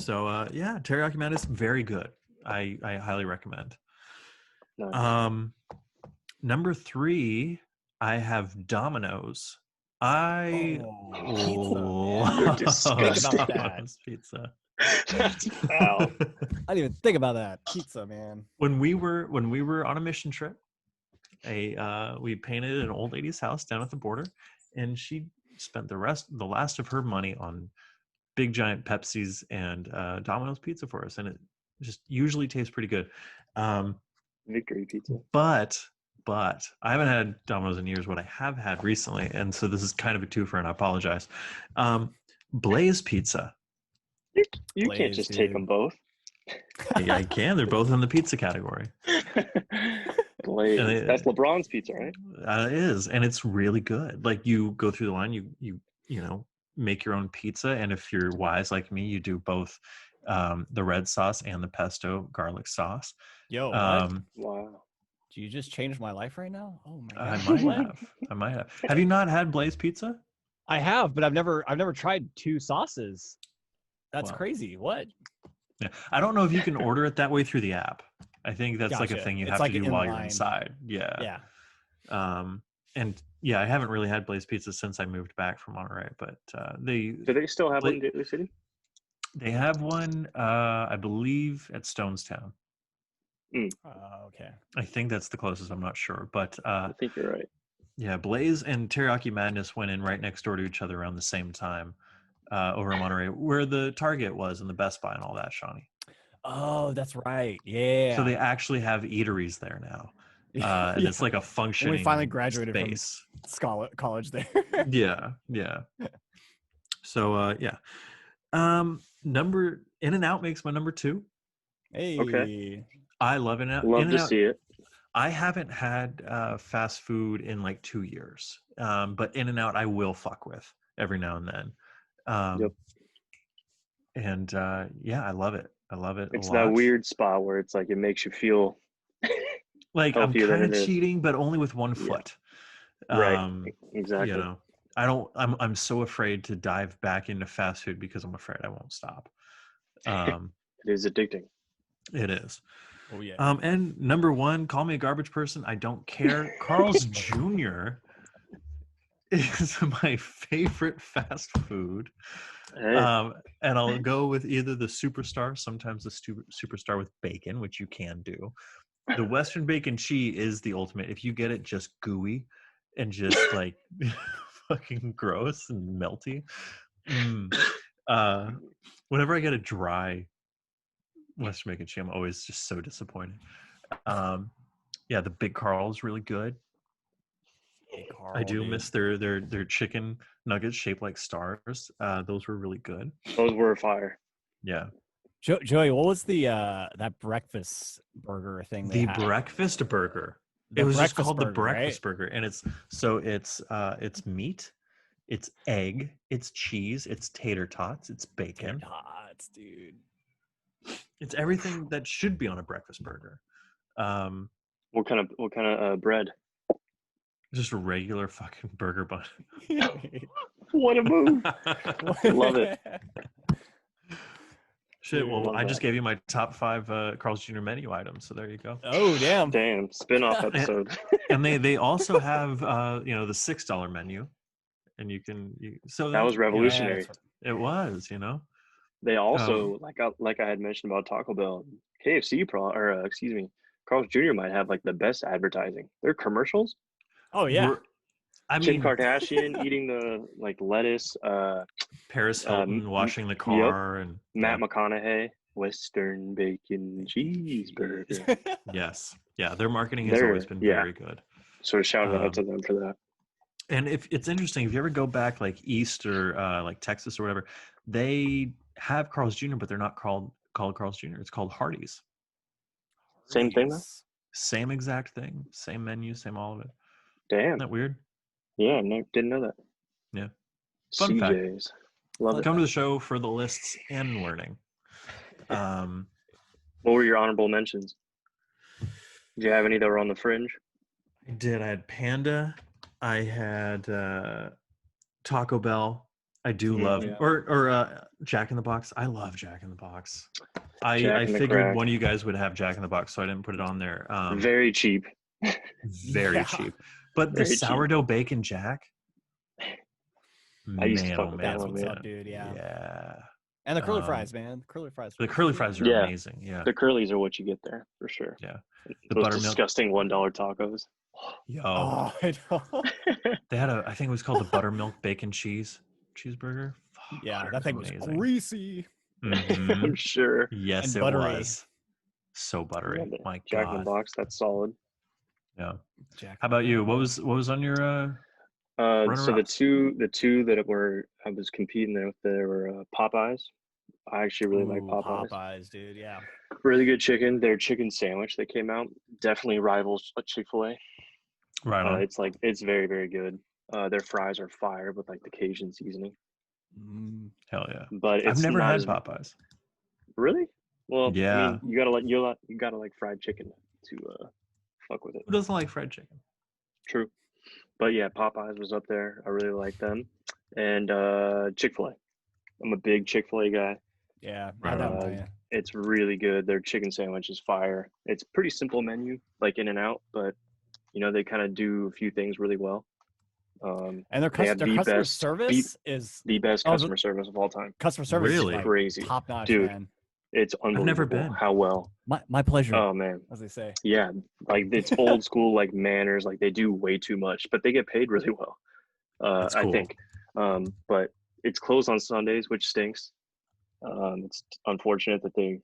So yeah, Teriyaki Madness, very good. I highly recommend. Nice. Number 3, I have Domino's. I You're disgusting. Think about that. Pizza. That's foul. I didn't even think about that. Pizza, man. When we were on a mission trip, we painted an old lady's house down at the border, and she spent the last of her money on big giant Pepsis and Domino's pizza for us, and it just usually tastes pretty good. Victory pizza. But I haven't had Domino's in years. What I have had recently, and so this is kind of a twofer, and I apologize. Blaze Pizza. You can't just take them both. Yeah, I can. They're both in the pizza category. Blaze. That's LeBron's pizza, right? It is, and it's really good. Like you go through the line, you know, make your own pizza, and if you're wise like me, you do both the red sauce and the pesto garlic sauce. Yo, what? Wow. Do you just change my life right now? Oh my God. I might have. Have you not had Blaze Pizza? I have, but I've never tried 2 sauces. That's crazy. What? Yeah, I don't know if you can order it that way through the app. I think that's like a thing you have like to do while you're inside. Yeah. And yeah, I haven't really had Blaze Pizza since I moved back from Monterey, but do they still have one in Daly City? They have one, I believe, at Stonestown. Okay. I think that's the closest. I'm not sure, but I think you're right. Yeah, Blaze and Teriyaki Madness went in right next door to each other around the same time over in Monterey, where the Target was and the Best Buy and all that, Shawnee. Oh, that's right. Yeah. So they actually have eateries there now. And it's like a functioning we finally graduated space. From college there. Yeah. So yeah. In-N-Out makes my number 2. Hey. Okay. I love In-N-Out. Love to see it. I haven't had fast food in like 2 years. But In-N-Out I will fuck with every now and then. Yep. And yeah, I love it. It's that weird spot where it's like it makes you feel like I'm kind of cheating, but only with one foot. Right. Exactly. You know, I'm so afraid to dive back into fast food because I'm afraid I won't stop. It is addicting. It is. Oh yeah. And number 1, call me a garbage person, I don't care. Carl's Jr. is my favorite fast food. Hey. And I'll go with either the Superstar, sometimes the Superstar with bacon, which you can do. The Western bacon cheese is the ultimate. If you get it just gooey and just like fucking gross and melty. Whenever I get a dry Western bacon cheese, I'm always just so disappointed. Yeah, the Big Carl is really good. I do miss their chicken nuggets shaped like stars. Those were really good. Those were fire. Yeah. Joey, what was the that breakfast burger thing? The breakfast burger. It was just called the breakfast burger, and it's meat, it's egg, it's cheese, it's tater tots, it's bacon. Tater tots, dude. It's everything that should be on a breakfast burger. What kind of bread? Just a regular fucking burger bun. What a move! Love it. Shit, well, I just gave you my top 5 Carl's Jr. menu items, so there you go. Oh, damn. Spin-off episode. And they also have the $6 menu, and so that was revolutionary. It was, They also like I had mentioned about Taco Bell, KFC Carl's Jr. might have like the best advertising. Their commercials. Oh yeah. Kim Kardashian eating the lettuce. Paris Hilton washing the car, and Matt McConaughey. Western bacon cheeseburger. Yes. Yeah, their marketing has always been very good. So shout out to them for that. And if it's interesting, if you ever go back like East or like Texas or whatever, they have Carl's Jr., but they're not called Carl's Jr. It's called Hardee's. Same thing though? Same exact thing. Same menu, same all of it. Damn. Isn't that weird? Yeah, no, didn't know that. Yeah. Fun CJ's. fact. Love it. Come to the show for the lists and learning. What were your honorable mentions? Did you have any that were on the fringe? I did. I had Panda. I had Taco Bell. I do love, or Jack in the Box. I love Jack in the Box. I figured one of you guys would have Jack in the Box, so I didn't put it on there. Very cheap. Very cheap. But the sourdough bacon Jack. I used to fuck with that one, up, dude. Yeah. Yeah. And the curly fries, man. The curly fries. The curly fries are amazing. Yeah. The curlies are what you get there for sure. Yeah. Those disgusting $1 tacos. Yo. Oh, I know. They had I think it was called the buttermilk bacon cheeseburger. Yeah, that thing was greasy. Mm-hmm. I'm sure. Yes, it was. So buttery. Yeah, my Jack God. in the Box, that's solid. Yeah. How about you? What was on your so the two that I was competing with, there were Popeyes. I actually really like Popeyes. Popeyes, dude, yeah. Really good chicken. Their chicken sandwich that came out definitely rivals a Chick-fil-A. Right on. It's very, very good. Their fries are fire with like the Cajun seasoning. Hell yeah! But I've never had Popeyes. Really? Well, yeah. I mean, you gotta like fried chicken to fuck with it. Who doesn't like fried chicken? True. But yeah, Popeyes was up there. I really like them. And Chick-fil-A. I'm a big Chick-fil-A guy. Yeah, it's really good. Their chicken sandwich is fire. It's a pretty simple menu, like in and out, but they kind of do a few things really well. And their customer service is the best customer service of all time. Customer service really is crazy, top notch, dude. Man. It's unbelievable. I've never been. How well. My pleasure. Oh man, as they say. Yeah, like it's old school like manners. Like they do way too much, but they get paid really well. That's cool. I think. But it's closed on Sundays, which stinks. It's unfortunate that I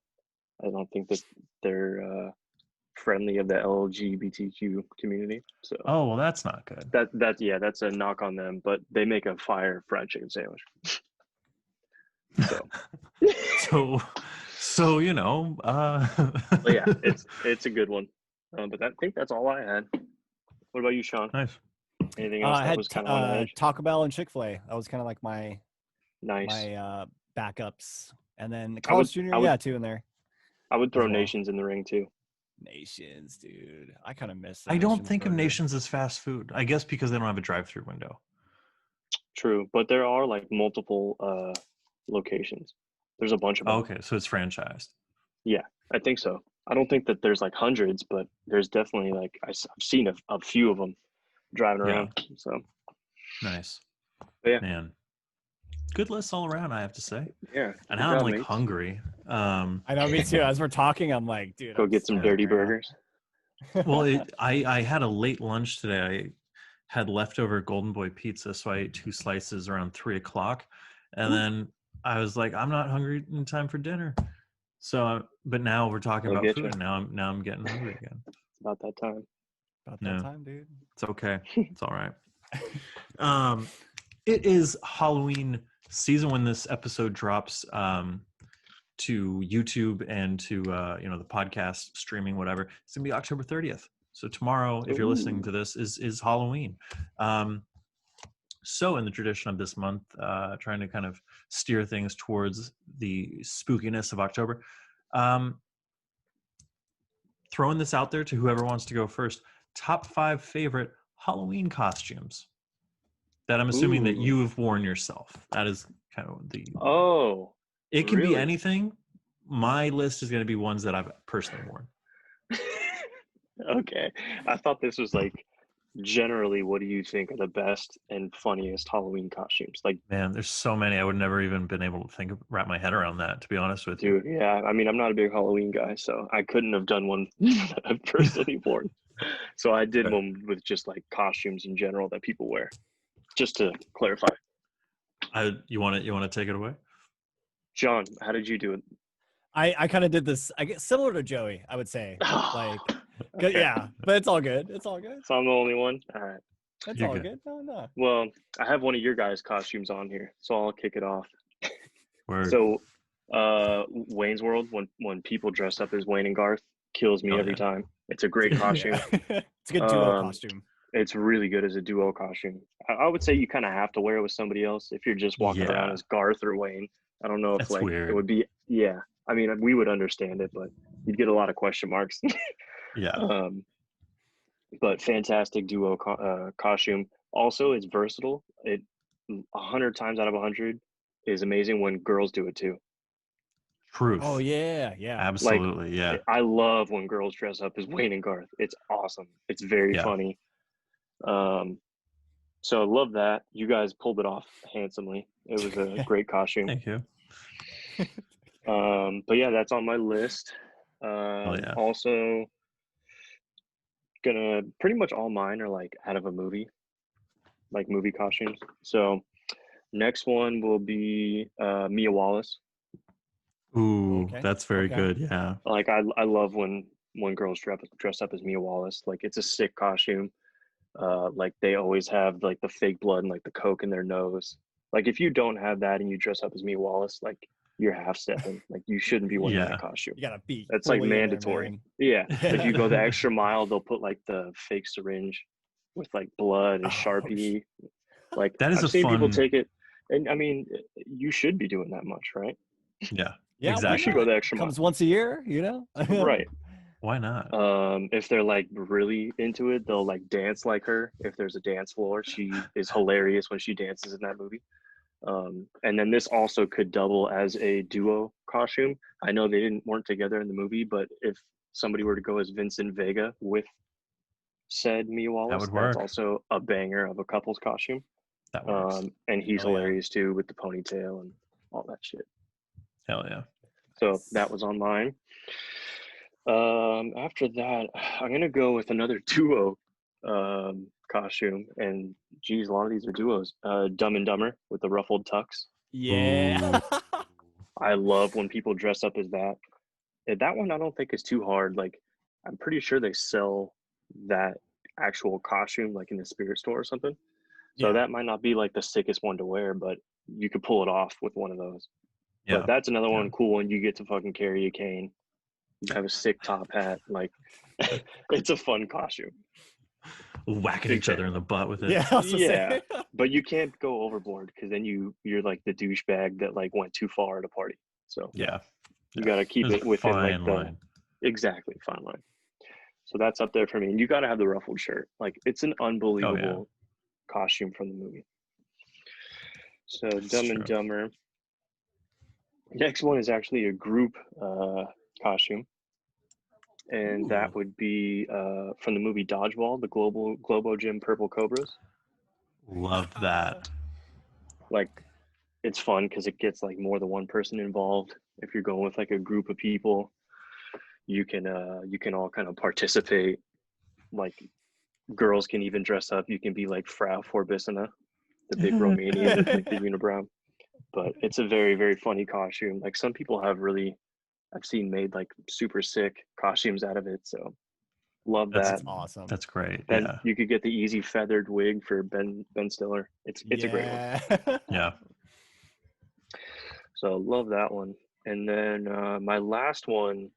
don't think that they're friendly of the LGBTQ community. So well, that's not good. That's a knock on them, but they make a fire fried chicken sandwich. So but yeah, it's a good one. But I think that's all I had. What about you, Sean? Nice. Anything else that was kind of on the edge? Taco Bell and Chick-fil-A. That was kind of like my backups, and then Carl's Jr. Too in there. I would throw Nations in the ring too. Nations, dude. I kind of miss. I don't think of Nations as fast food. I guess because they don't have a drive-through window. True, but there are like multiple locations. There's a bunch of them. Okay, so it's franchised. Yeah, I think so. I don't think that there's like hundreds, but there's definitely like I've seen a few of them driving around. So nice. But yeah, man. Good list all around, I have to say. Yeah. And now I'm like hungry. I know, me too. As we're talking, I'm like, dude. Go get some dirty burgers. Well, I had a late lunch today. I had leftover Golden Boy pizza, so I ate 2 slices around 3:00, and then I was like, I'm not hungry in time for dinner. So, but now we're talking about food, and now I'm getting hungry again. It's about that time. About that time, dude. It's okay. It's all right. It is Halloween season when this episode drops to YouTube and to the podcast streaming, whatever. It's gonna be October 30th. So tomorrow, if you're listening to this, is Halloween. So in the tradition of this month, trying to kind of steer things towards the spookiness of October, throwing this out there to whoever wants to go first. Top 5 favorite Halloween costumes that I'm assuming that you have worn yourself. That is kind of the... Oh. It can be anything. My list is going to be ones that I've personally worn. Okay. I thought this was like, generally, what do you think are the best and funniest Halloween costumes? Like, man, there's so many. I would never even been able to wrap my head around that, to be honest with you. Dude, yeah. I mean, I'm not a big Halloween guy, so I couldn't have done one that I've personally worn. So I did one with just like costumes in general that people wear. Just to clarify. You want to take it away? John, how did you do it? I kind of did this. I get similar to Joey, I would say. Like, Okay. yeah, but it's all good. It's all good. So I'm the only one. All right. It's You're all good. good. No. Well, I have one of your guys' costumes on here, so I'll kick it off. Word. So, Wayne's World, when people dress up as Wayne and Garth, kills me every time. It's a great costume. Yeah. It's a good duo costume. It's really good as a duo costume. I would say you kind of have to wear it with somebody else if you're just walking around as Garth or Wayne. I don't know if That's weird. It would be. Yeah, I mean, we would understand it, but you'd get a lot of question marks. Yeah. But fantastic duo costume. Also, it's versatile. It 100 times out of 100 is amazing when girls do it too. Truth. Oh yeah. Absolutely. Yeah. I love when girls dress up as Wayne and Garth. It's awesome. It's very funny. So I love that. You guys pulled it off handsomely. It was a great costume. Thank you. But yeah, that's on my list. Also gonna pretty much all mine are like out of a movie, like movie costumes. So next one will be Mia Wallace. Ooh, that's very good. Yeah. Like I love when girls dress up as Mia Wallace. Like it's a sick costume. Like they always have like the fake blood and like the coke in their nose. Like if you don't have that and you dress up as Mia Wallace, like you're half stepping. Like you shouldn't be wearing that costume. You gotta be. That's like mandatory. There, if you go the extra mile, they'll put like the fake syringe with like blood and Sharpie. Like that is I've seen fun... people take it, and I mean, you should be doing that much, right? Yeah. Exactly. You should go the extra mile. Comes once a year, you know. Right. Why not? If they're like really into it, they'll like dance like her. If there's a dance floor, she is hilarious when she dances in that movie. And then this also could double as a duo costume. I know they weren't together in the movie, but if somebody were to go as Vincent Vega with said Mia Wallace, that's also a banger of a couple's costume. That works. And he's hilarious too with the ponytail and all that shit. Hell yeah. So that was on mine. After that, I'm gonna go with another duo costume, and geez, a lot of these are duos. Dumb and Dumber with the ruffled tux. Yeah. I love when people dress up as that. That one I don't think is too hard. Like I'm pretty sure they sell that actual costume like in the spirit store or something. So that might not be like the sickest one to wear, but you could pull it off with one of those. But that's another one cool one. You get to fucking carry a cane. You have a sick top hat. Like it's a fun costume. Whacking each other in the butt with it. Yeah. But you can't go overboard because then you're like the douchebag that like went too far at a party. So you got to keep it within like the line. Exactly, fine line. So that's up there for me. And you got to have the ruffled shirt. Like it's an unbelievable costume from the movie. So Dumb and Dumber. Next one is actually a group costume, and that would be from the movie Dodgeball, the Globo Gym Purple Cobras. Love that. Like, it's fun because it gets like more than one person involved. If you're going with like a group of people, you can all kind of participate. Like, girls can even dress up. You can be like Frau Forbissina, the big Romanian with the unibrow. But it's a very, very funny costume. Like some people have really, I've seen made like super sick costumes out of it. So love that. That's awesome. That's great. Then you could get the easy feathered wig for Ben Stiller. It's a great one. Yeah. So love that one. And then my last one,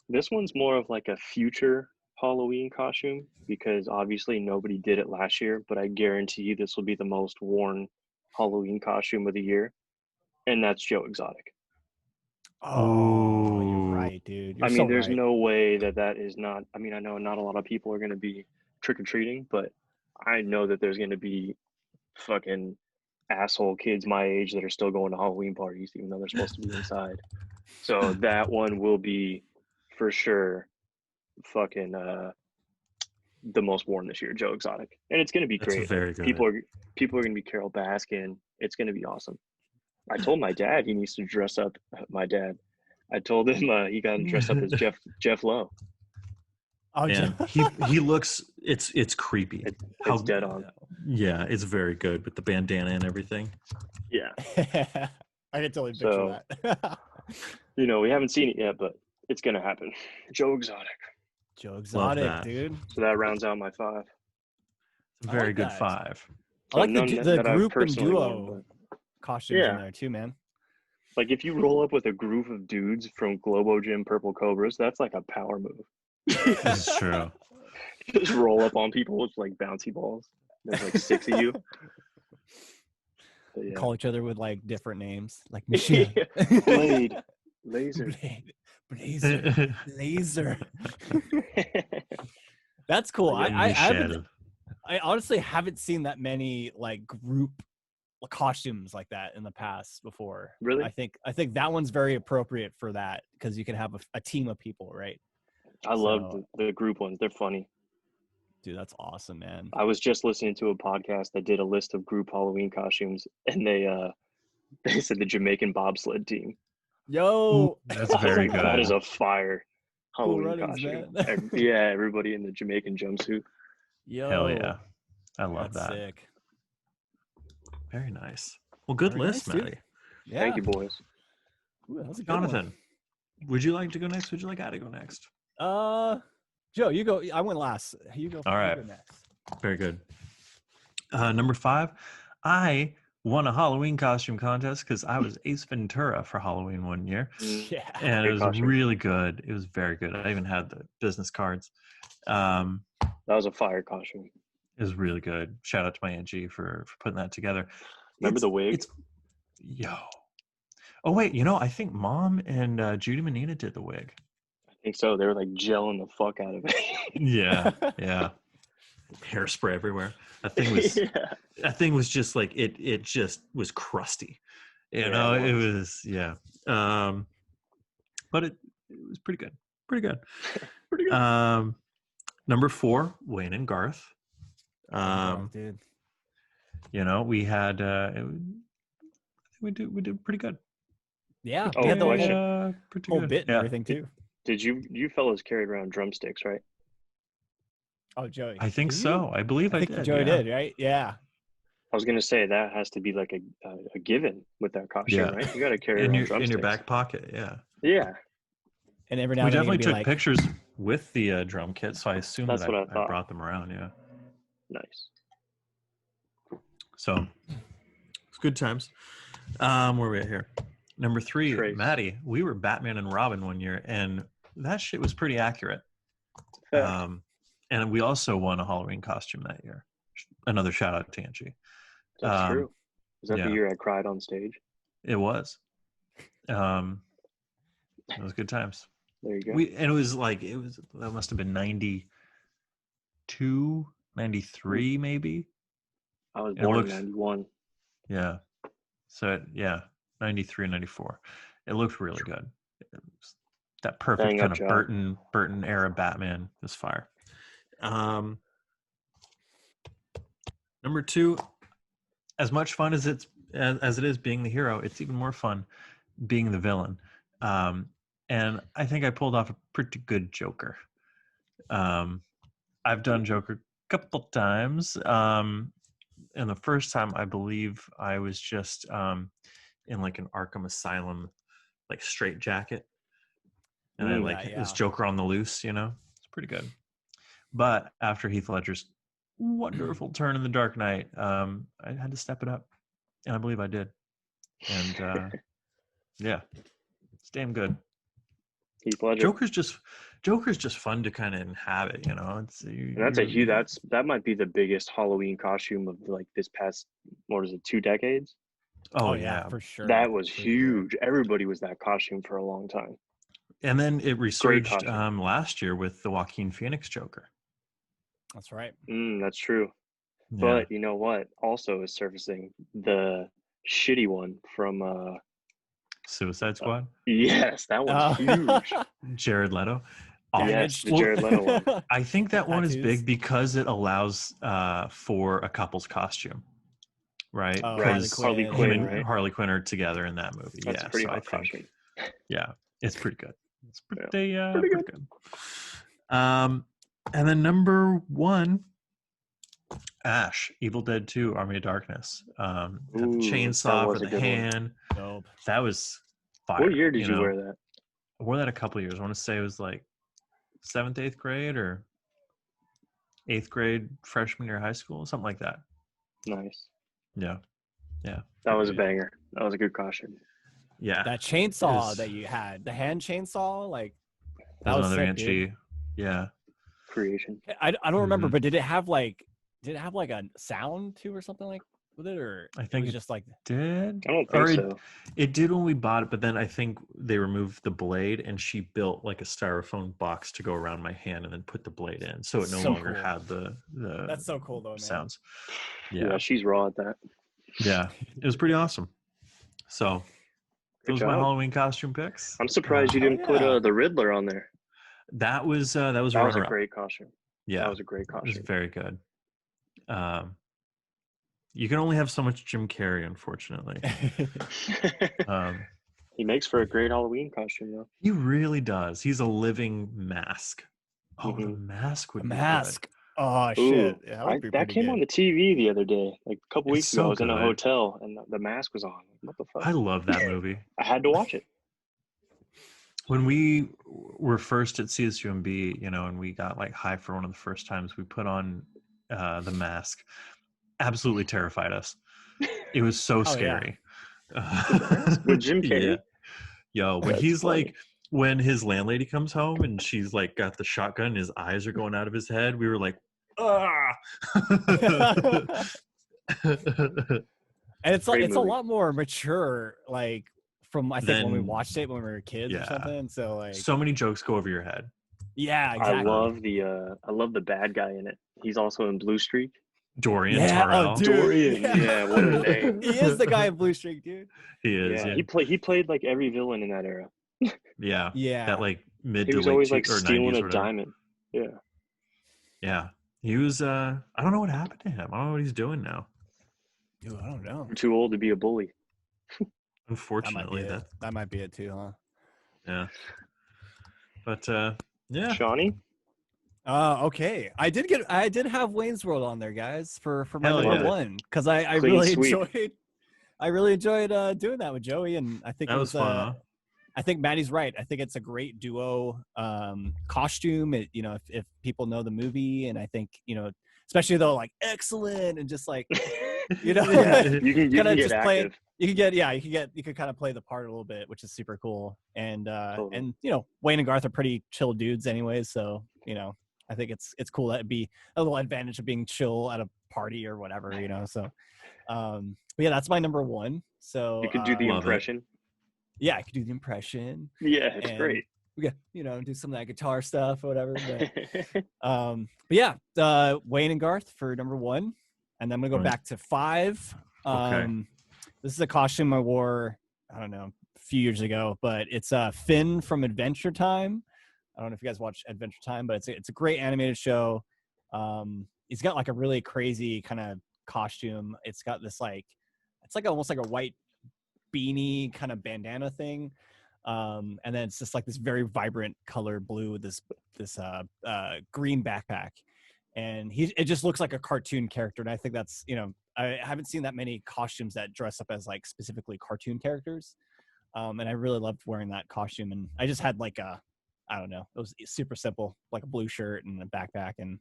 this one's more of like a future Halloween costume because obviously nobody did it last year, but I guarantee you this will be the most worn Halloween costume of the year, and that's Joe Exotic. Oh, you're right, dude. I mean, there's no way that is not. I mean, I know not a lot of people are going to be trick-or-treating, but I know that there's going to be fucking asshole kids my age that are still going to Halloween parties, even though they're supposed to be inside. So that one will be for sure fucking the most worn this year, Joe Exotic, and it's going to be great. Very good. People are going to be Carol Baskin. It's going to be awesome. I told my dad he needs to dress up. My dad, I told him he got to dress up as Jeff Lowe. Oh, and he looks. It's creepy. It's dead on. Yeah, it's very good with the bandana and everything. Yeah, I can totally picture that. You know, we haven't seen it yet, but it's gonna happen. Joe Exotic. Joe Exotic, that. dude. So that rounds out my 5. Very like good that. 5. I like none the that I've group and personally duo worn, costumes in Yeah. there too, man. like if you roll up with a group of dudes from Globo Gym Purple Cobras, that's like a power move. This is true. Just roll up on people with like bouncy balls. There's like 6 of you. But yeah. Call each other with like different names, like Michelle. Blade, Laser. Blade, Blazer, Laser. That's cool. I honestly haven't seen that many like group costumes like that in the past before. Really? I think that one's very appropriate for that because you can have a team of people, right? I love the group ones. They're funny. Dude, that's awesome, man. I was just listening to a podcast that did a list of group Halloween costumes, and they said the Jamaican bobsled team. Yo, that's very good. That is a fire Halloween cool runnings, costume. Yeah, everybody in the Jamaican jumpsuit. Yo, hell yeah, I love that's that. Sick. Very nice. Well, good Very list, nice, dude. Matty. Yeah. Thank you, boys. Ooh, that was a good Jonathan, one. would you like to go next? Would you like I to go next? Joe, you go. I went last. You go. All right. You go next. Very good. Number 5, I won a Halloween costume contest because I was Ace Ventura for Halloween one year. Yeah. And it was costume. really good. It was very good. I even had the business cards. That was a fire costume. It was really good. Shout out to my Aunt G for putting that together. Remember the wig? Yo. Oh, wait. You know, I think Mom and Judy Manina did the wig. I think so. They were like gelling the fuck out of it. Yeah. Yeah. Hairspray everywhere. That thing was just like it just was crusty. You know, it was but it was pretty good. Pretty good. Pretty good. Number 4, Wayne and Garth. Dude. You know, we had we did pretty good. Yeah. Oh, we had the question. whole bit and everything too. Did you fellas carried around drumsticks, right? Oh, Joey. I think so. I believe I did. Joey did, right? Yeah. I was gonna say that has to be like a given with that costume, right? You got to carry around drumsticks in your back pocket. Yeah. Yeah. And every now We and then definitely took like, pictures with the drum kit, so I assume That's that what I thought. brought them around. Yeah. Nice. So it's good times. Where are we at here? Number 3, Trace. Maddie. We were Batman and Robin one year, and that shit was pretty accurate. And we also won a Halloween costume that year. Another shout out to Angie. That's true. Is that the year I cried on stage? It was. It was good times. There you go. It was like that must have been 92, 93 maybe. I was born in 91. Yeah. So 93, 94. It looked really good. It was that perfect kind of Burton era Batman. This fire. Number 2, as much fun as it is being the hero, it's even more fun being the villain. And I think I pulled off a pretty good Joker. I've done Joker a couple times. And the first time, I believe I was just in like an Arkham Asylum, like straight jacket. And it was Joker on the loose, you know? It's pretty good. But after Heath Ledger's wonderful turn in The Dark Knight, I had to step it up. And I believe I did. And it's damn good. Heath Ledger. Joker's just fun to kind of inhabit, you know. That might be the biggest Halloween costume of like this past 2 decades. Oh yeah, for sure. That was huge. Everybody was that costume for a long time. And then it resurged last year with the Joaquin Phoenix Joker. That's right. That's true. Yeah. But you know what? Also is surfacing the shitty one from Suicide Squad. Yes, that one's huge. Jared Leto. Yes, the Jared Leto one. I think that one is big because it allows for a couple's costume, right? Right. Harley Quinn, right? Harley Quinn are together in that movie. That's a pretty hot costume. Yeah, it's pretty good. It's pretty good. And then number 1, Ash, Evil Dead 2, Army of Darkness. Got the chainsaw for the hand. Dope. That was fire. What year did you wear that? wore that a couple of years. I want to say it was like 7th, 8th grade, or 8th grade, freshman year of high school, something like that. Nice. Yeah. That was a banger. That was a good costume. Yeah. That chainsaw that you had, the hand chainsaw, like that was another sick, dude. Yeah. Creation. I don't remember, but did it have like a sound too or something like with it, or I think it was just like did. I don't think so. It did when we bought it, but then I think they removed the blade, and she built like a styrofoam box to go around my hand and then put the blade in, so it no longer had the That's so cool though, man. Sounds. Yeah, she's raw at that. Yeah, it was pretty awesome. So those are my Halloween costume picks. I'm surprised you didn't put the Riddler on there. That was a great costume. Yeah, that was a great costume. It was very good. You can only have so much Jim Carrey, unfortunately. He makes for a great Halloween costume, though. He really does. He's a living mask. Oh, the mask would be good. Oh shit! That came on the TV the other day, like a couple weeks ago. I was in a hotel and the mask was on. What the fuck? I love that movie. I had to watch it. When we were first at CSUMB, and we got like high for one of the first times, we put on the mask. Absolutely terrified us. It was so scary. With Jim Carrey. Yeah. Yo, when he's funny. Like, when his landlady comes home and she's like got the shotgun, and his eyes are going out of his head, we were like, ah. And it's a lot more mature, like from I think when we watched it when we were kids or something. So like, so many jokes go over your head. Yeah, exactly. I love the bad guy in it. He's also in Blue Streak. Dorian Tyrell. Dorian. Yeah, what a name. He is the guy in Blue Streak, dude. He is. Yeah. He played like every villain in that era. Yeah. That like mid he to was late always like stealing a 90s diamond. Yeah. Yeah. He was I don't know what happened to him. I don't know what he's doing now. Dude, I don't know. I'm too old to be a bully. Unfortunately, that might be it too, huh? Yeah. But yeah. Shawnee? Okay. I did have Wayne's World on there, guys, for my number one, because I really enjoyed doing that with Joey, and I think that was fun. Huh? I think Maddie's right. I think it's a great duo costume. If people know the movie, and I think especially though, like excellent and just like you can just play it. You could kind of play the part a little bit, which is super cool. And and Wayne and Garth are pretty chill dudes anyways, so I think it's cool. That'd be a little advantage of being chill at a party or whatever, So, but yeah, that's my number one. So you could do the impression. Yeah, I could do the impression. Yeah, it's great. We got, do some of that guitar stuff or whatever. But yeah, Wayne and Garth for number one, and then I'm gonna go back to 5. This is a costume I wore, I don't know, a few years ago, but it's Finn from Adventure Time. I don't know if you guys watch Adventure Time, but it's a great animated show. He's got like a really crazy kind of costume. It's got this it's like almost like a white beanie kind of bandana thing. And then it's just like this very vibrant color blue with this green backpack. And it just looks like a cartoon character. And I think that's, I haven't seen that many costumes that dress up as like specifically cartoon characters. And I really loved wearing that costume. And I just had like I don't know, it was super simple, like a blue shirt and a backpack, and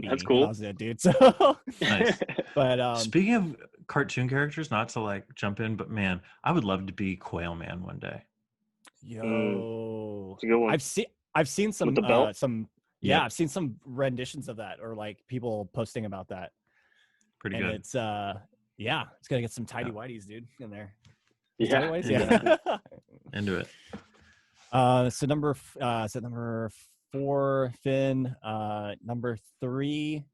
that's cool. That was it, dude. So nice. But speaking of cartoon characters, not to like jump in, but man, I would love to be Quail Man one day. Yo, it's a good one. I've seen some with the belt? I've seen some renditions of that, or like people posting about that. Pretty and good. It's it's gonna get some tidy whities, dude, in there. Yeah. Into it. So number 4, Finn. Number 3.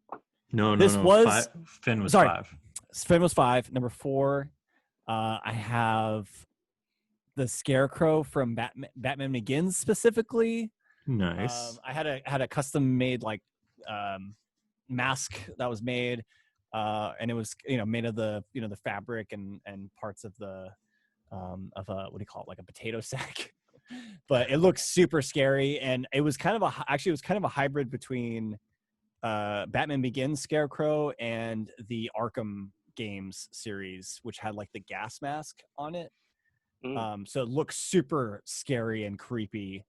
No. Was 5. Finn was sorry, 5. Finn was 5. Number 4, I have the Scarecrow from Batman Begins specifically. Nice. I had a custom made like mask that was made, and it was made of the the fabric and parts of the of a, what do you call it, like a potato sack. But it looks super scary, and it was kind of a hybrid between Batman Begins Scarecrow and the Arkham games series, which had like the gas mask on it. So it looks super scary and creepy.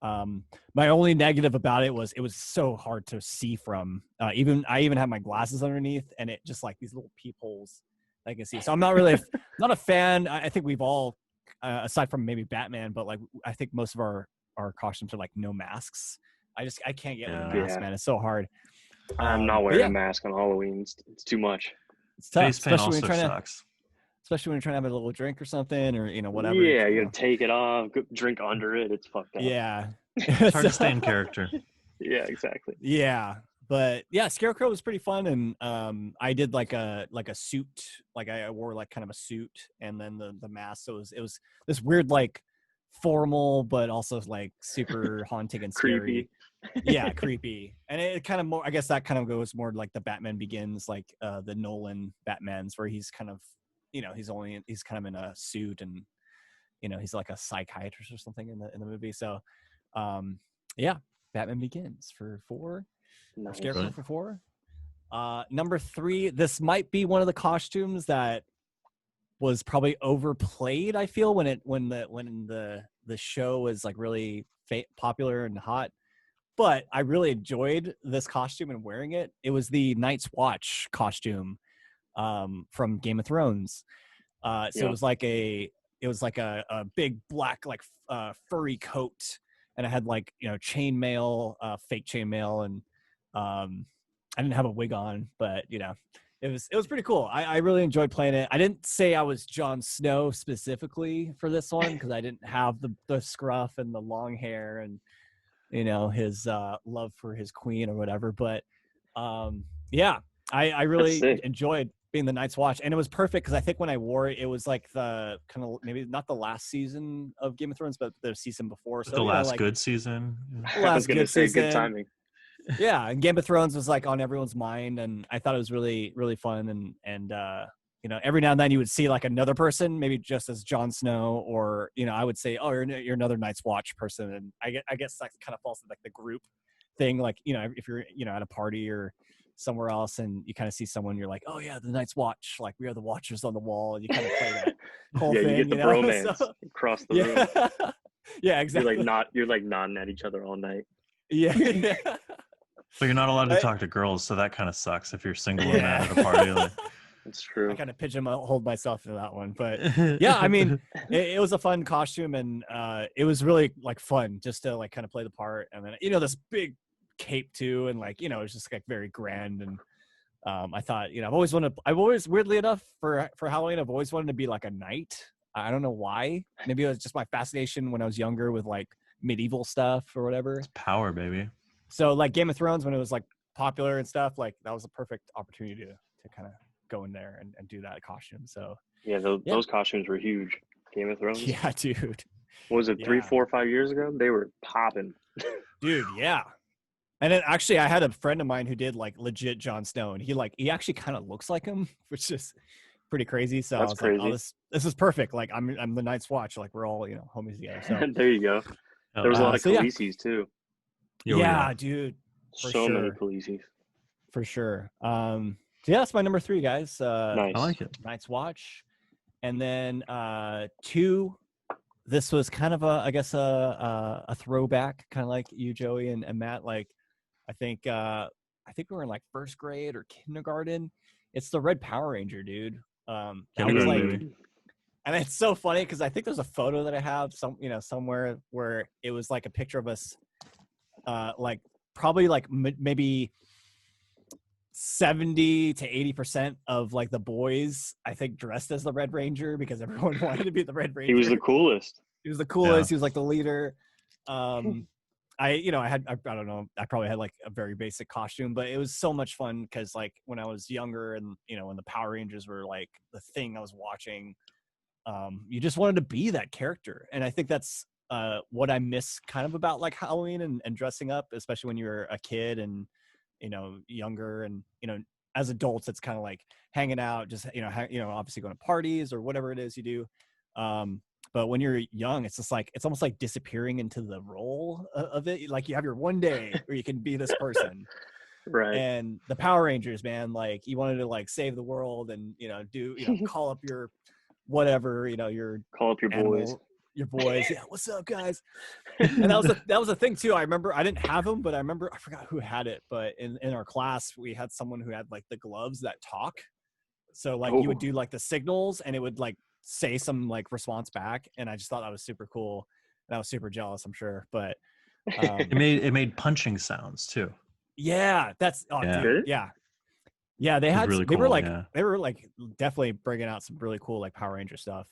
My only negative about it was so hard to see from. I even had my glasses underneath, and it just like these little peepholes I can see. So I'm not really not a fan. I think we've all, aside from maybe Batman, but like I think most of our costumes are like no masks. I can't get with a mask, man. It's so hard. I'm not wearing a mask on Halloween. It's too much. It's tough, Face paint also sucks. Especially when you're trying to have a little drink or something, or whatever. Yeah, you gotta take it off, drink under it. It's fucked up. Yeah, it's hard to stay in character. Yeah, exactly. Yeah, but yeah, Scarecrow was pretty fun, and I did like a suit, like I wore like kind of a suit, and then the mask. So it was this weird like formal, but also like super haunting and scary. Creepy. Yeah, creepy, and it kind of more. I guess that kind of goes more like the Batman Begins, like the Nolan Batmans, where he's kind of he's kind of in a suit, and he's like a psychiatrist or something in the movie. So yeah, Batman Begins for 4. Nice. Scarecrow for 4. Number 3, this might be one of the costumes that was probably overplayed. I feel when the show was like really popular and hot, but I really enjoyed this costume and wearing it. It was the Night's Watch costume from Game of Thrones. So it was like a big black like furry coat, and I had like chainmail, fake chainmail, and I didn't have a wig on, but it was pretty cool. I really enjoyed playing it. I didn't say I was Jon Snow specifically for this one because I didn't have the scruff and the long hair and his love for his queen or whatever. But yeah, I really enjoyed being the Night's Watch, and it was perfect because I think when I wore it, it was like the kind of maybe not the last season of Game of Thrones, but the season before. So the last good season. Last good season. Good timing. Yeah, and Game of Thrones was like on everyone's mind, and I thought it was really, really fun. And every now and then you would see like another person, maybe just as Jon Snow, or I would say, oh, you're another Night's Watch person, and I guess that kind of falls to like the group thing, like if you're at a party or somewhere else and you kind of see someone, you're like, oh yeah, the Night's Watch, like we are the watchers on the wall, and you kind of play that whole thing. You get the bromance across the room. Yeah, exactly. You're like nodding at each other all night. Yeah. But you're not allowed to talk to girls, so that kind of sucks if you're single and at a party. Like. That's true. I kind of pigeonholed myself into that one, but yeah, I mean, it was a fun costume, and it was really like fun just to like kind of play the part, and then this big cape too, and like it was just like very grand, and I thought I've always weirdly enough for Halloween I've always wanted to be like a knight. I don't know why. Maybe it was just my fascination when I was younger with like medieval stuff or whatever. It's power, baby. So like Game of Thrones, when it was like popular and stuff, like that was a perfect opportunity to kind of go in there and do that costume. So yeah, those costumes were huge. Game of Thrones. Yeah, dude. What was it, 3, 4, 5 years ago? They were popping. Dude, yeah. And then actually I had a friend of mine who did like legit Jon Snow, and he actually kind of looks like him, which is pretty crazy. So that's crazy. Like, oh, this is perfect. Like I'm the Night's Watch. Like we're all, homies together. So there you go. There was a lot of Khaleesi's too. Yeah, dude. So many Khaleesi's. For sure. So yeah, that's my number 3, guys. Nice. I like it. Night's Watch. And then 2, this was kind of a throwback, kind of like you, Joey, and Matt. Like I think we were in like first grade or kindergarten. It's the Red Power Ranger, dude. That was like, and it's so funny because I think there's a photo that I have somewhere where it was like a picture of us, like probably like maybe 70 to 80% of like the boys, I think, dressed as the Red Ranger because everyone wanted to be the Red Ranger. He was the coolest. Yeah. He was like the leader. I don't know, I probably had like a very basic costume, but it was so much fun because like when I was younger and when the Power Rangers were like the thing I was watching, you just wanted to be that character. And I think that's what I miss kind of about like Halloween and dressing up, especially when you're a kid and younger, and as adults it's kind of like hanging out, just obviously going to parties or whatever it is you do, but when you're young it's just like it's almost like disappearing into the role of it. Like you have your one day where you can be this person. Right. And the Power Rangers, man, like you wanted to like save the world and do call up your whatever, your call up your boys. Yeah, what's up, guys? And that was a thing too. I remember I didn't have them, but I forgot who had it. But in our class, we had someone who had like the gloves that talk. So like you would do like the signals, and it would like say some like response back. And I just thought that was super cool. And I was super jealous, I'm sure. But it made punching sounds too. Yeah, that's dude, yeah. Yeah, they had really they cool, were like definitely bringing out some really cool like Power Ranger stuff.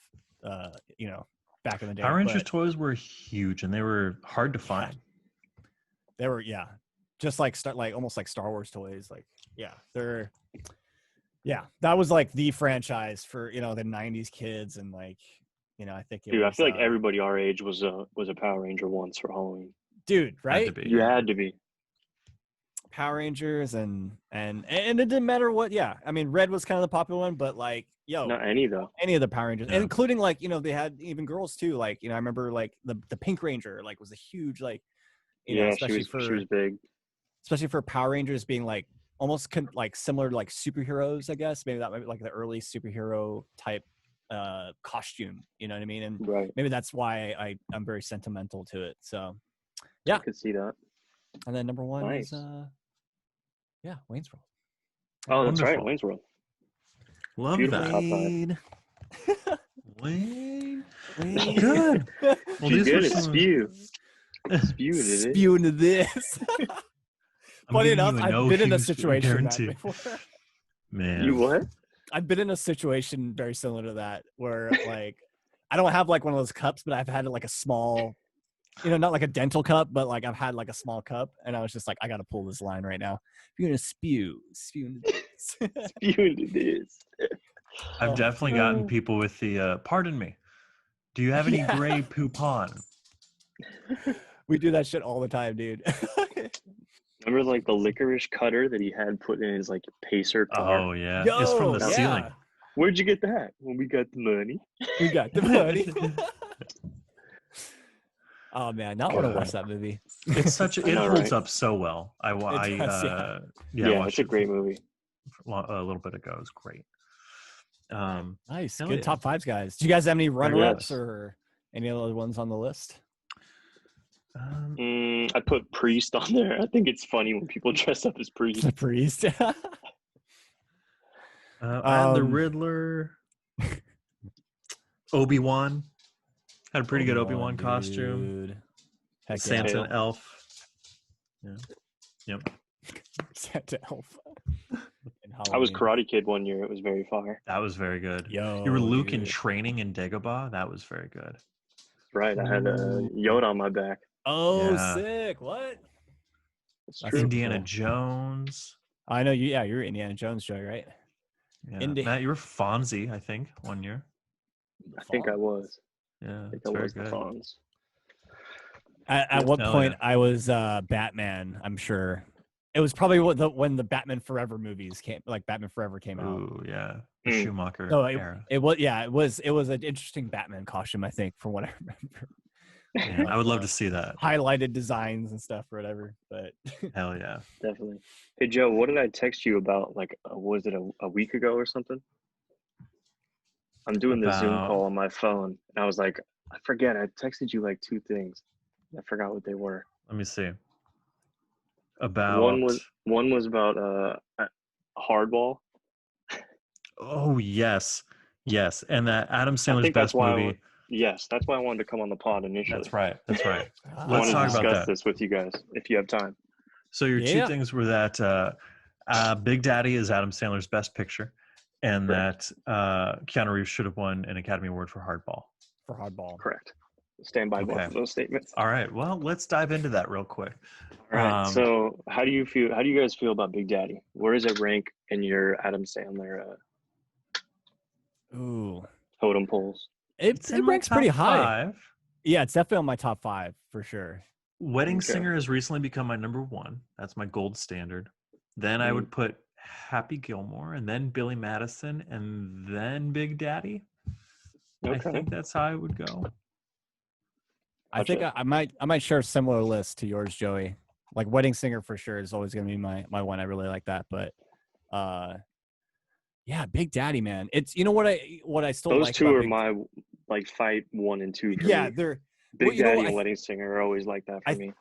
Back in the day. Power Rangers toys were huge, and they were hard to find. They were, just like almost like Star Wars toys. Like, that was like the franchise for the '90s kids, and like I think it dude, was, I feel like everybody our age was a Power Ranger once for Halloween. Dude, right? You had to be. Power Rangers and it didn't matter what. Yeah, I mean, red was kind of the popular one, but like, not any though. Any of the Power Rangers, and including like they had even girls too. Like I remember like the Pink Ranger like was a huge like especially she was big, especially for Power Rangers being like almost like similar to like superheroes. I guess maybe that might be like the early superhero type costume. You know what I mean? And maybe that's why I'm very sentimental to it. So yeah, I could see that. And then number one is Wayne's World. Oh, that's right, Wayne's World. Love Beautiful that. Wayne. Good. Well, these were spew into this. Funny enough, I've been in a situation before. Man, you what? I've been in a situation very similar to that, where like I don't have like one of those cups, but I've had like a small, not like a dental cup, but like I've had like a small cup, and I was just like, I got to pull this line right now. You're gonna spew into this. Spew into this. I've definitely gotten people with the pardon me, do you have any gray poop on? We do that shit all the time, dude. Remember like the licorice cutter that he had put in his like pacer car? Oh yeah. It's from the ceiling. Where'd you get that? Well, we got the money. We got the money. Oh man, now I want to watch that movie. It's such it holds up so well. It's a great movie. A little bit ago, it was great. Nice, good top fives, guys. Do you guys have any runner-ups or any other ones on the list? I put Priest on there. I think it's funny when people dress up as Priest. The Priest. And the Riddler. Obi-Wan. Had a pretty good Obi-Wan costume. Heck Santa and Elf. Yeah. Yep. Santa Elf. I was Karate Kid one year. It was very fire. That was very good. You were Luke in training in Dagobah. That was very good. Right. I had a Yoda on my back. Oh, sick. What? That's Indiana Jones. I know you. Yeah, you're Indiana Jones, Joey, right? Yeah. Matt, you were Fonzie, I think, one year. I think I was. Yeah, I think I was the Fonz. At what point I was Batman, I'm sure. It was probably when the Batman Forever movies came, like Batman Forever came out. Oh yeah, the Schumacher era. It was an interesting Batman costume, I think, from what I remember. Yeah, I would love to see that. Highlighted designs and stuff or whatever, but hell yeah, definitely. Hey Joe, what did I text you about? Like, was it a week ago or something? I'm doing the Zoom call on my phone, and I was like, I forget. I texted you like two things. I forgot what they were. Let me see. About one was about Hardball. Oh yes, and that Adam Sandler's best movie. Yes, that's why I wanted to come on the pod initially. That's right. Let's talk about this with you guys if you have time. So your two things were that Big Daddy is Adam Sandler's best picture, and that Keanu Reeves should have won an Academy Award for Hardball. Correct. Stand by both of those statements. All right. Well, let's dive into that real quick. All right. So how do you guys feel about Big Daddy? Where does it rank in your Adam Sandler totem poles? It ranks pretty high. Yeah, it's definitely on my top 5 for sure. Wedding Singer has recently become my number 1. That's my gold standard. Then I would put Happy Gilmore, and then Billy Madison, and then Big Daddy. I think that's how I would go. I think I might share a similar list to yours, Joey. Like Wedding Singer for sure is always going to be my one. I really like that, but Yeah, Big Daddy, man. It's what I still Those like two about are Big my like fight 1 and 2 for Yeah, me. they're Big Daddy and Wedding Singer are always like that for me.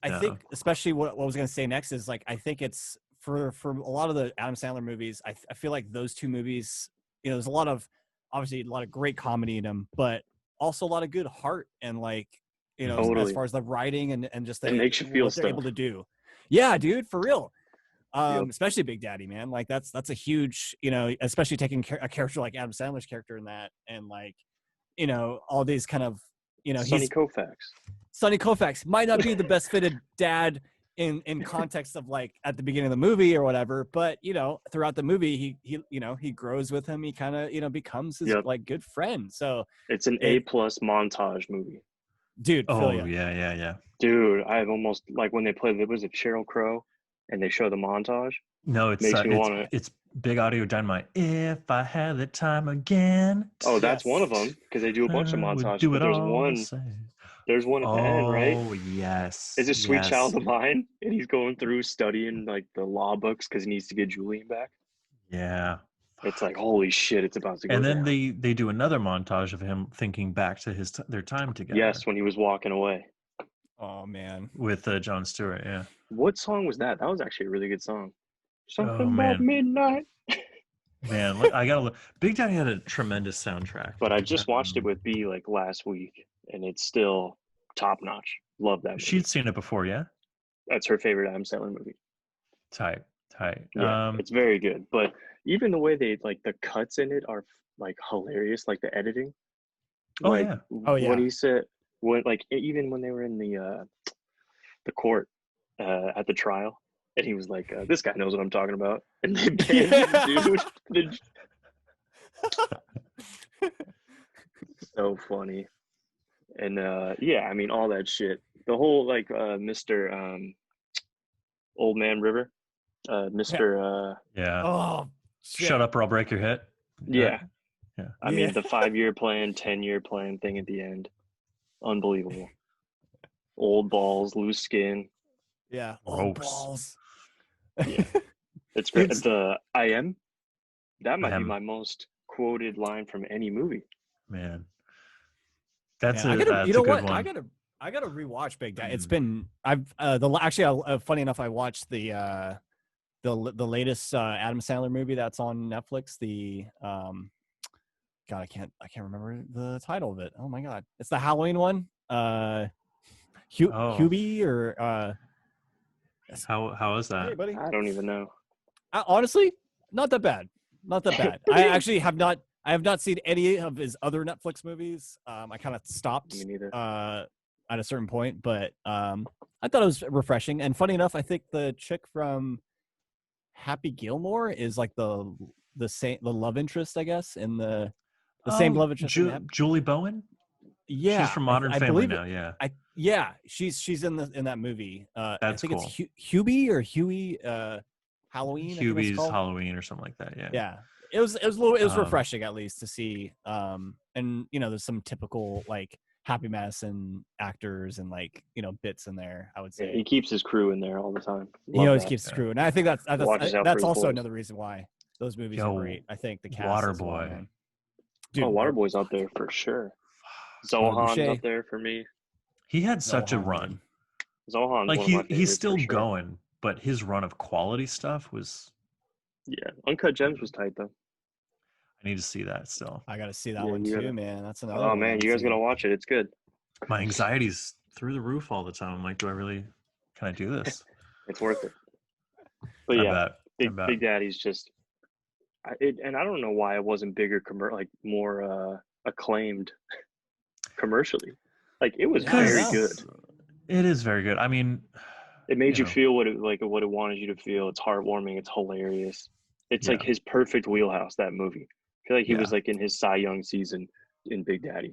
I think especially what I was going to say next is like I think it's for a lot of the Adam Sandler movies. I feel like those two movies, there's obviously a lot of great comedy in them, but also a lot of good heart and like Totally. as far as the writing and just it makes you feel what they're able to do. Yeah, dude, for real. Especially Big Daddy, man. Like that's a huge, especially taking a character like Adam Sandler's character in that, and like, all these kind of, Sonny Koufax. Sonny Koufax might not be the best fitted dad in context of like at the beginning of the movie or whatever, but throughout the movie he grows with him. He kind of becomes his like good friend. So it's an A+ montage movie, dude. Oh yeah. Dude, I've almost like when they play was it Sheryl Crow and they show the montage. No, it's Big Audio Dynamite. If I had the time again. Oh, that's one of them because they do a bunch of montages. But there's one at the end, right? Oh yes. Is it Sweet Child of Mine? And he's going through studying like the law books because he needs to get Julian back. Yeah. It's like holy shit! It's about to go. And then down. they do another montage of him thinking back to their time together. Yes, when he was walking away. Oh man, with Jon Stewart. Yeah. What song was that? That was actually a really good song. Something about midnight. Man, look, I gotta look. Big Daddy had a tremendous soundtrack. But I just watched it with B like last week, and it's still top notch. Love that movie. She'd seen it before, yeah? That's her favorite Adam Sandler movie. Tight. Yeah, it's very good. But even the way they like the cuts in it are like hilarious, like the editing. Like, what he said, even when they were in the court at the trial, and he was like, "This guy knows what I'm talking about," and they banned dude. So funny. And I mean all that shit. The whole like Mr. Old Man River, Mr. Oh, shit. Shut up or I'll break your head. Yeah. I mean the 5-year plan, 10-year plan thing at the end, unbelievable. Old balls, loose skin. Yeah, old balls. Yeah, it's great. The I am. That might be my most quoted line from any movie. Man, that's a good one. I gotta rewatch Big Daddy. It's been funny enough, I watched the latest Adam Sandler movie that's on Netflix. The God, I can't remember the title of it. Oh my God, it's the Halloween one. Hubie or how is that? Hey, buddy. I don't even know. Honestly, not that bad. I actually have not. I have not seen any of his other Netflix movies. I kind of stopped at a certain point, but I thought it was refreshing. And funny enough, I think the chick from Happy Gilmore is like the love interest, I guess, in the same love interest. Julie Bowen. Yeah, she's from Modern Family now. Yeah, she's in that movie. That's I think cool. it's Hubie or Huey. Halloween. Hubie's Halloween or something like that. Yeah. Yeah. It was refreshing at least to see. And there's some typical like Happy Madison actors and like bits in there. I would say he keeps his crew in there all the time. He always keeps his crew, and I think that's also another reason why those movies are great. I think the cast. Waterboy. Dude, Waterboy's up there for sure. Zohan's up there for me. He had such a run. Zohan's like he's still going, but his run of quality stuff was. Yeah, Uncut Gems was tight though. I need to see that still. I got to see that one too, man. That's another. Oh man, you guys gotta watch it. It's good. My anxiety's through the roof all the time. I'm like, can I do this? It's worth it. But yeah, Big Daddy's just, and I don't know why it wasn't bigger, more acclaimed commercially. Like it was very good. It is very good. I mean, it made you feel what it wanted you to feel. It's heartwarming. It's hilarious. It's like his perfect wheelhouse. That movie. I feel like he was like in his Cy Young season in Big Daddy.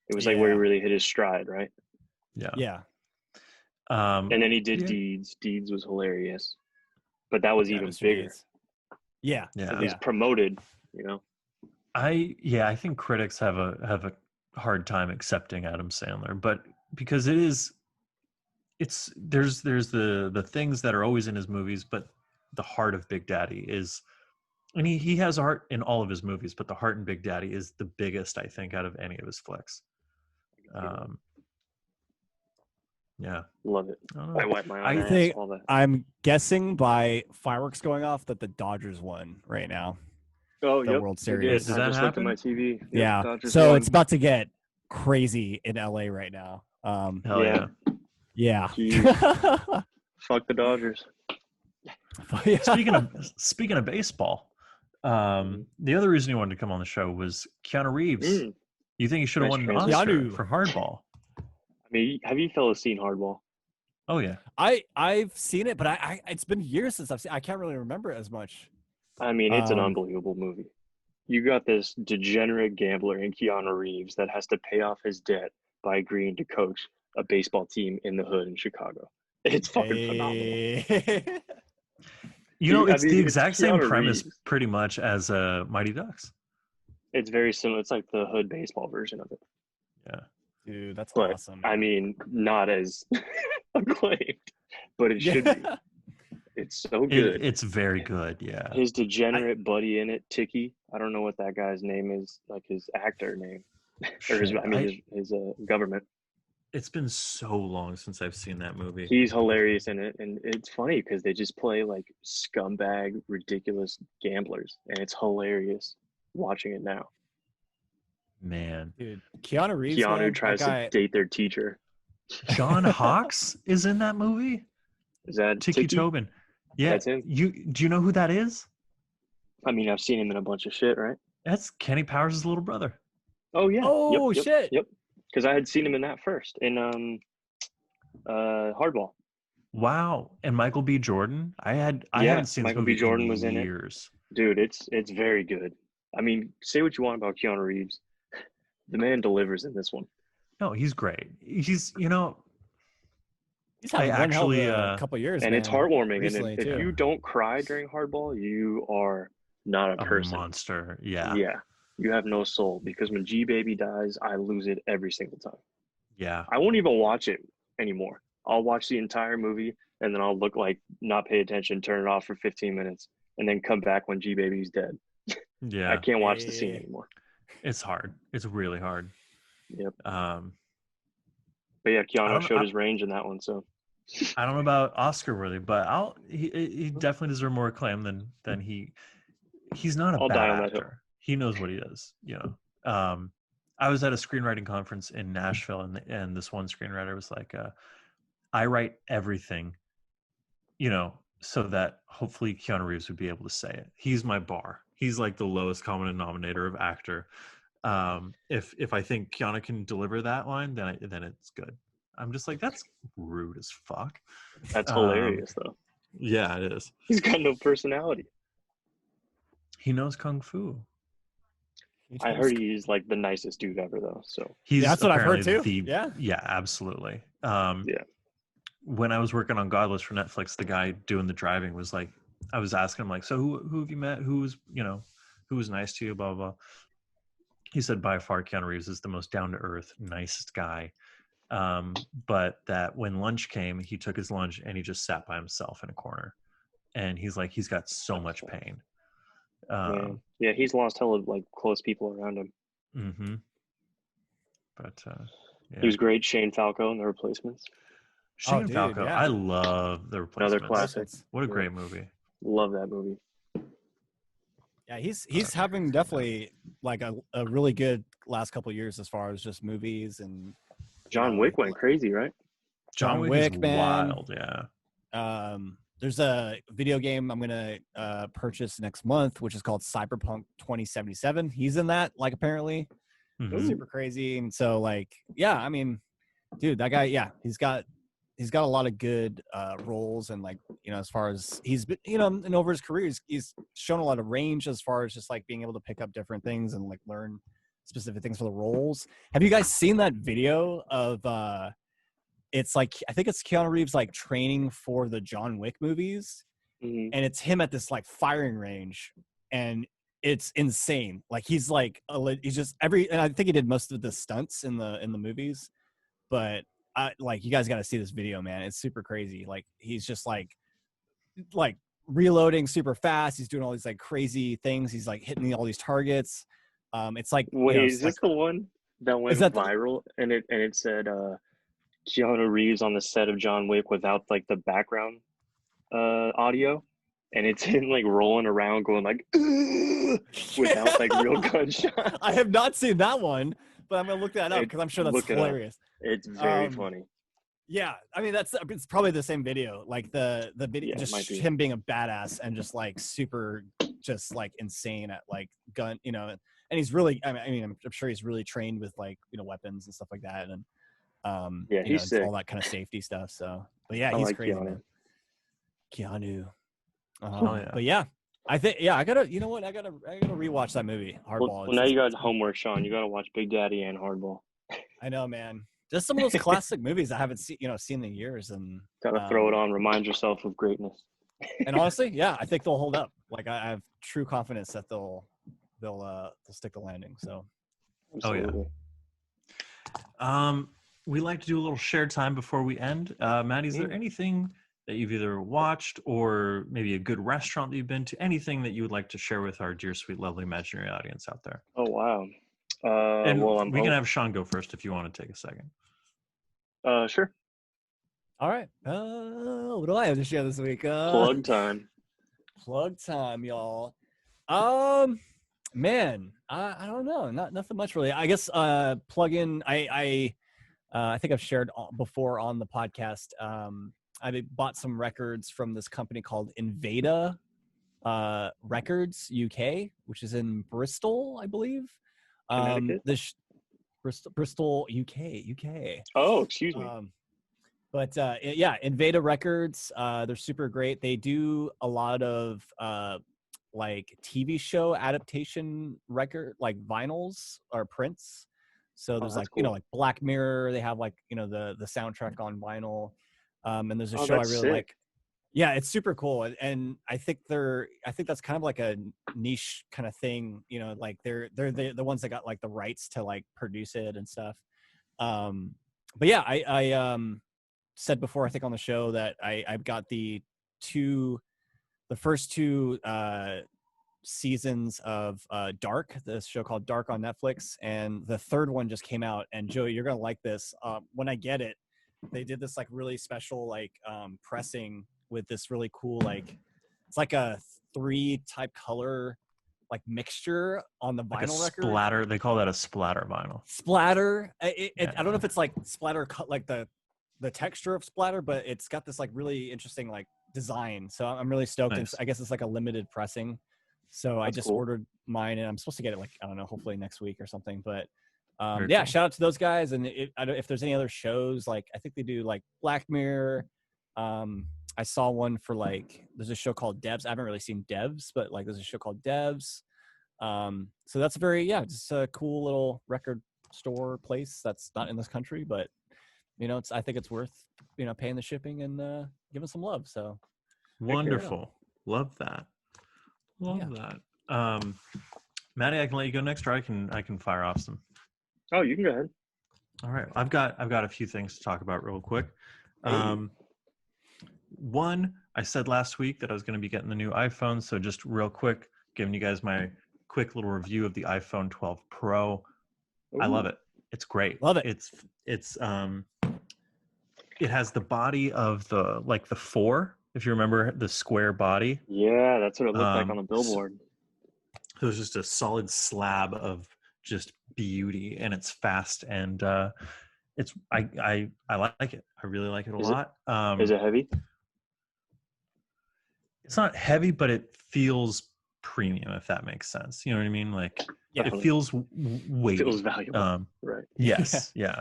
It was like where he really hit his stride, right? Yeah. Yeah. And then he did Deeds. Deeds was hilarious, but that was even bigger. Deeds. Yeah. So he's promoted. I think critics have a hard time accepting Adam Sandler, but because there's the things that are always in his movies, but the heart of Big Daddy is And he has heart in all of his movies, but the heart in Big Daddy is the biggest, I think, out of any of his flicks. Yeah. Love it. I wipe my own I ass, think all that. I'm guessing by fireworks going off that the Dodgers won right now. Oh, the yep, World they Series. did. Did I that just looked at happen? my TV. Yep, Yeah. Dodgers So won. it's about to get crazy in LA right now. Hell Yeah. Yeah. Fuck the Dodgers. Speaking of baseball, the other reason he wanted to come on the show was Keanu Reeves. You think he should have won an Oscar for Hardball? I mean, have you fellas seen Hardball? Oh yeah, I've seen it, but I it's been years since I've seen. I can't really remember it as much. I mean, it's an unbelievable movie. You got this degenerate gambler in Keanu Reeves that has to pay off his debt by agreeing to coach a baseball team in the hood in Chicago. It's fucking phenomenal. It's the exact same premise pretty much as Mighty Ducks. It's very similar. It's like the hood baseball version of it. Yeah. Dude, that's awesome. I mean, not as acclaimed, but it should be. It's so good. It's very good, yeah. His degenerate buddy in it, Tiki. I don't know what that guy's name is, like his actor name. Or his government. It's been so long since I've seen that movie. He's hilarious in it, and it's funny because they just play like scumbag, ridiculous gamblers, and it's hilarious watching it now. Man, dude, Keanu Reeves. Tries to date their teacher. John Hawkes is in that movie. Is that Tiki Tobin? Yeah, that's him. Do you know who that is? I mean, I've seen him in a bunch of shit, right? That's Kenny Powers' little brother. Oh yeah. Oh shit. Yep. Because I had seen him in that first in Hardball. Wow. And Michael B. Jordan. I haven't seen Michael B. Jordan was in years. Dude, it's very good. I mean, say what you want about Keanu Reeves. The man delivers in this one. No, he's great. He's had actually a couple years, and man, it's heartwarming. And if you don't cry during Hardball, you are not a person. Monster. Yeah. Yeah. You have no soul, because when G Baby dies, I lose it every single time. Yeah. I won't even watch it anymore. I'll watch the entire movie and then I'll not pay attention, turn it off for 15 minutes, and then come back when G Baby's dead. Yeah. I can't watch the scene anymore. It's hard. It's really hard. Yep. But yeah, Keanu showed his range in that one. So I don't know about Oscar worthy, but he definitely deserves more acclaim than he's not a bad actor. He knows what he does, I was at a screenwriting conference in Nashville, and this one screenwriter was like, I write everything, so that hopefully Keanu Reeves would be able to say it. He's my bar. He's like the lowest common denominator of actor. If I think Keanu can deliver that line, then it's good. I'm just like, that's rude as fuck. That's hilarious, though. Yeah, it is. He's got no personality. He knows kung fu. I heard he's like the nicest dude ever, though. So that's what I've heard too. Yeah, absolutely. When I was working on Godless for Netflix, the guy doing the driving was like, I was asking him like, so who have you met? Who was nice to you? Blah, blah, blah. He said by far Keanu Reeves is the most down to earth, nicest guy. But that when lunch came, he took his lunch and he just sat by himself in a corner, and he's like, he's got so much pain. Yeah, he's lost hella like close people around him. Mm-hmm. But he was great. Shane Falco in The Replacements. Shane Falco, yeah. I love The Replacements. Another classic. What a great movie. Love that movie. Yeah, he's having definitely like a really good last couple of years as far as just movies. And John Wick went crazy, right? John Wick is wild, yeah. There's a video game I'm gonna purchase next month, which is called Cyberpunk 2077. He's in that, like, apparently. Super crazy. And so, like, yeah, I mean, dude, that guy, yeah, he's got a lot of good roles, and, like, as far as he's been, and over his career, he's shown a lot of range as far as just like being able to pick up different things and like learn specific things for the roles. Have you guys seen that video of it's like, I think it's Keanu Reeves like training for the John Wick movies, and it's him at this like firing range, and it's insane. Like he's just and I think he did most of the stunts in the movies, but you guys got to see this video, man. It's super crazy. Like he's just like reloading super fast. He's doing all these like crazy things. He's like hitting all these targets. It's like, wait, you know, is this the one that went viral? And it said Keanu Reeves on the set of John Wick without like the background audio, and it's him like rolling around going like without like real gunshots. I have not seen that one, but I'm gonna look that up because I'm sure that's hilarious. It's very funny. Yeah, I mean it's probably the same video, like the video, just him being a badass and just like super, just like insane at like gun, you know, and he's really, I mean, I'm sure he's really trained with like, you know, weapons and stuff like that, and yeah, he's all that kind of safety stuff. So, but yeah, he's crazy, Keanu. man. Keanu. Yeah. But yeah, I think, yeah, I gotta rewatch that movie, Hardball. Well, now you got homework, Sean. You gotta watch Big Daddy and Hardball. I know, man. Just some of those classic movies I haven't seen in years, and gotta throw it on. Remind yourself of greatness. And honestly, yeah, I think they'll hold up. Like I have true confidence that they'll stick the landing. So, absolutely. Oh yeah. We like to do a little shared time before we end. Maddie, is there anything that you've either watched or maybe a good restaurant that you've been to? Anything that you would like to share with our dear, sweet, lovely imaginary audience out there? Oh wow. And we can have Sean go first if you want to take a second. Sure. All right. What do I have to share this week? Plug time. Plug time, y'all. Man, I don't know. Nothing much really. I guess plug in. I think I've shared before on the podcast. I bought some records from this company called Invada Records UK, which is in Bristol, I believe. Bristol, UK. Oh, excuse me. But yeah, Invada Records, they're super great. They do a lot of like TV show adaptation record, like vinyls or prints. So there's like, cool. You know, like Black Mirror, they have like, you know, the soundtrack on vinyl. And there's a show I really like. Yeah, it's super cool. And I think that's kind of like a niche kind of thing, you know, like they're the ones that got like the rights to like produce it and stuff. But yeah, I said before, I think on the show that I've got the first two seasons of Dark, this show called Dark on Netflix, and the third one just came out. And Joey, you're gonna like this. When I get it, they did this like really special like pressing with this really cool, like it's like a 3 type color like mixture on the like vinyl record. Splatter, they call that a splatter vinyl. Splatter. I don't know if it's like splatter cut like the texture of splatter, but it's got this like really interesting like design. So I'm really stoked. Nice. I guess it's like a limited pressing. So that's I just ordered mine, and I'm supposed to get it like, I don't know, hopefully next week or something. But yeah, cool. Shout out to those guys. And if there's any other shows, like I think they do like Black Mirror. I saw one for like, there's a show called Devs. I haven't really seen Devs, but like there's a show called Devs. So that's just a cool little record store place that's not in this country, but you know, I think it's worth, you know, paying the shipping and giving some love. So wonderful. Love that. Love that. Maddie, I can let you go next, or I can fire off some. Oh, you can go ahead. All right. I've got a few things to talk about real quick. One, I said last week that I was going to be getting the new iPhone. So just real quick, giving you guys my quick little review of the iPhone 12 Pro. Ooh. I love it. It's great. Love it. It's it has the body of the 4, if you remember the square body. Yeah, that's what it looked like on the billboard. It was just a solid slab of just beauty, and it's fast, and it's I like it. I really like it a lot. Is it heavy? It's not heavy, but it feels premium, if that makes sense. You know what I mean? Like it feels weighty. It feels valuable. Right. Yes. Yeah.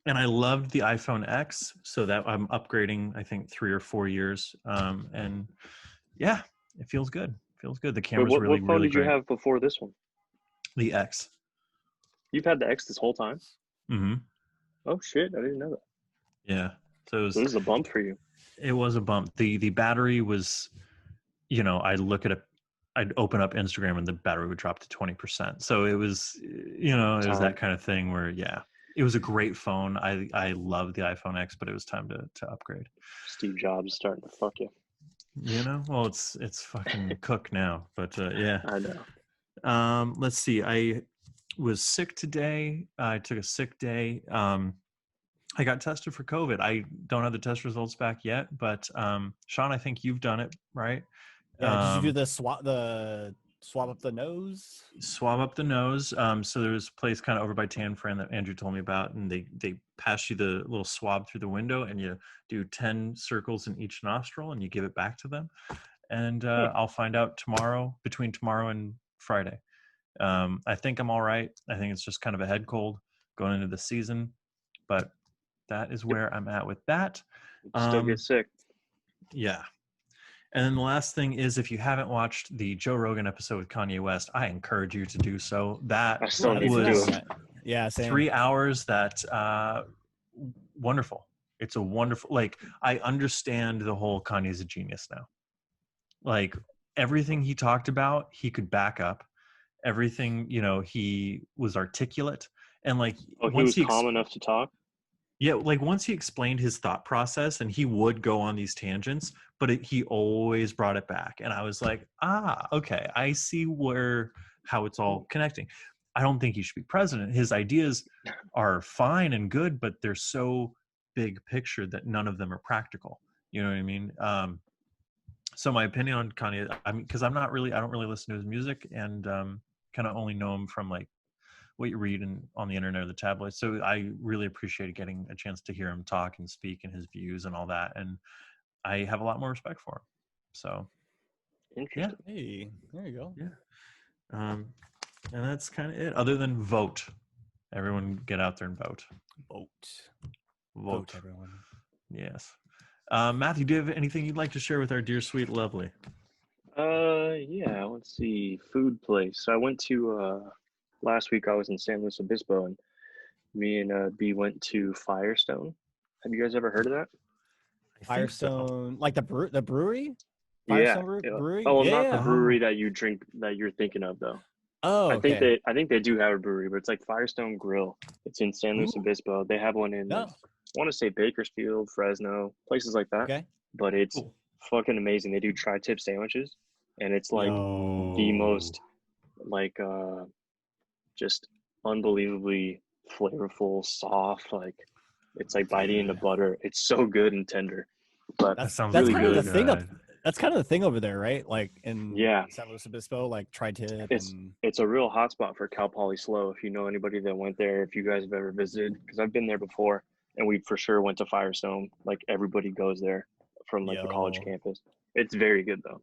And I loved the iPhone X, so that I'm upgrading, I think 3 or 4 years. And yeah, it feels good. The camera's really, really great. What phone did you have before this one? The X. You've had the X this whole time? Mm-hmm. Oh shit, I didn't know that. Yeah. So this is a bump for you. It was a bump. The battery was, you know, I'd open up Instagram and the battery would drop to 20%. So it was, you know, it was that kind of thing where, yeah, it was a great phone. I love the iPhone X, but it was time to upgrade. Steve Jobs starting to fuck you. You know, well, it's fucking Cook now, but yeah. I know. Let's see. I was sick today. I took a sick day. I got tested for COVID. I don't have the test results back yet, but Sean, I think you've done it, right? Yeah. Did you do the swab up the nose? Swab up the nose. So there's a place kind of over by Tan Fran that Andrew told me about, and they pass you the little swab through the window, and you do 10 circles in each nostril, and you give it back to them. And I'll find out between tomorrow and Friday. I think I'm all right. I think it's just kind of a head cold going into the season, but that is where I'm at with that. Still get sick. Yeah. And then the last thing is, if you haven't watched the Joe Rogan episode with Kanye West, I encourage you to do so. That I still need was to do it. Yeah, same. 3 hours. That wonderful. It's a wonderful, like, I understand the whole Kanye's a genius now. Like, everything he talked about, he could back up. Everything, he was articulate. And like, once he was calm enough to talk. Yeah, like once he explained his thought process, and he would go on these tangents, but he always brought it back. And I was like, okay, I see how it's all connecting. I don't think he should be president. His ideas are fine and good, but they're so big picture that none of them are practical. You know what I mean? So my opinion on Kanye, because I don't really listen to his music, and kind of only know him from like what you read on the internet or the tabloids. So I really appreciated getting a chance to hear him talk and speak and his views and all that. And I have a lot more respect for him. So interesting. Yeah. Hey, there you go. Yeah. And that's kind of it. Other than vote, everyone get out there and vote. Vote, everyone. Yes. Matthew, do you have anything you'd like to share with our dear, sweet, lovely? Yeah. Let's see. Food place. So I went to last week. I was in San Luis Obispo, and me and B went to Firestone. Have you guys ever heard of that? Firestone, like the brewery? Firestone Brewery? Oh, not the brewery that you drink that you're thinking of, though. Oh, okay. I think they do have a brewery, but it's like Firestone Grill. It's in San Luis Obispo. They have one in I want to say Bakersfield, Fresno, places like that. Okay. But it's fucking amazing. They do tri-tip sandwiches, and it's like the most like just unbelievably flavorful, soft. Like it's like biting into butter. It's so good and tender. But that sounds really really good. That's kind of the thing over there, right? Like in San Luis Obispo, like tri-tip. It's a real hotspot for Cal Poly Slow. If you know anybody that went there, if you guys have ever visited, because I've been there before, and we for sure went to Firestone. Like everybody goes there from like the college campus. It's very good though.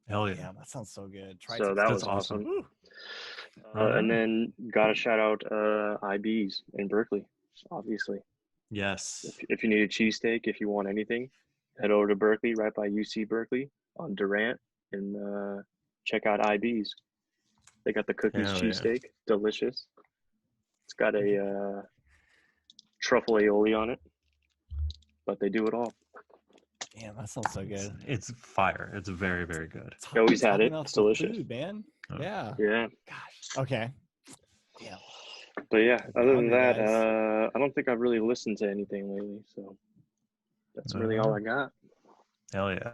Hell yeah! Yeah, that sounds so good. So that was awesome. And then got to shout out IB's in Berkeley, obviously. Yes. If you need a cheesesteak, if you want anything, head over to Berkeley, right by UC Berkeley on Durant, and check out IB's. They got the cookies cheesesteak, delicious. It's got a truffle aioli on it, but they do it all. Damn, that sounds so good. It's fire. It's very, very good. I always had it. It's delicious. Food, man. Yeah. Gosh. Okay. Yeah. But yeah, other than that, I don't think I've really listened to anything lately. So that's really all I got. Hell yeah.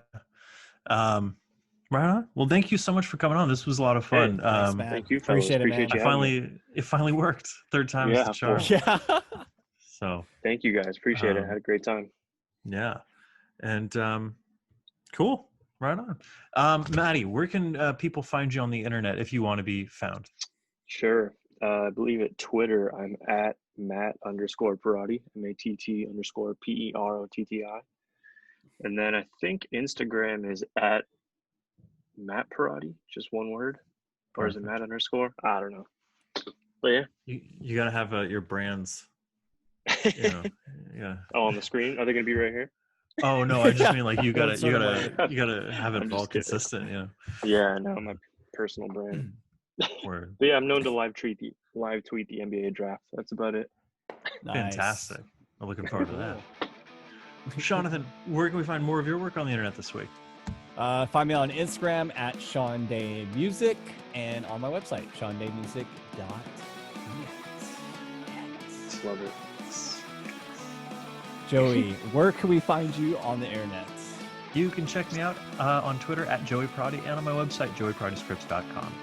Right on. Well, thank you so much for coming on. This was a lot of fun. Thanks, man. Thank you, fellas. Appreciate you. It finally worked. Third time is the charm. Yeah. So thank you guys. Appreciate it. I had a great time. Yeah. And cool. Right on. Maddie, where can people find you on the internet if you want to be found? Sure. I believe at Twitter, I'm at Matt_Perotti, MATT_PEROTTI. And then I think Instagram is at Matt Perotti, just one word. Or is it Matt_? I don't know. But yeah. You got to have your brands. Yeah. Oh, on the screen? Are they going to be right here? Oh no, I just mean like you gotta have it all consistent. Yeah, no, my personal brand. Word. But yeah, I'm known to live tweet the NBA draft. That's about it. Nice. Fantastic. I'm looking forward to that. Jonathan, where can we find more of your work on the internet this week? Find me on Instagram at Sean Day Music and on my website, SeanDayMusic.net. Love it. Joey, where can we find you on the internet? You can check me out on Twitter at Joey Perotti and on my website, joeyperottiscripts.com.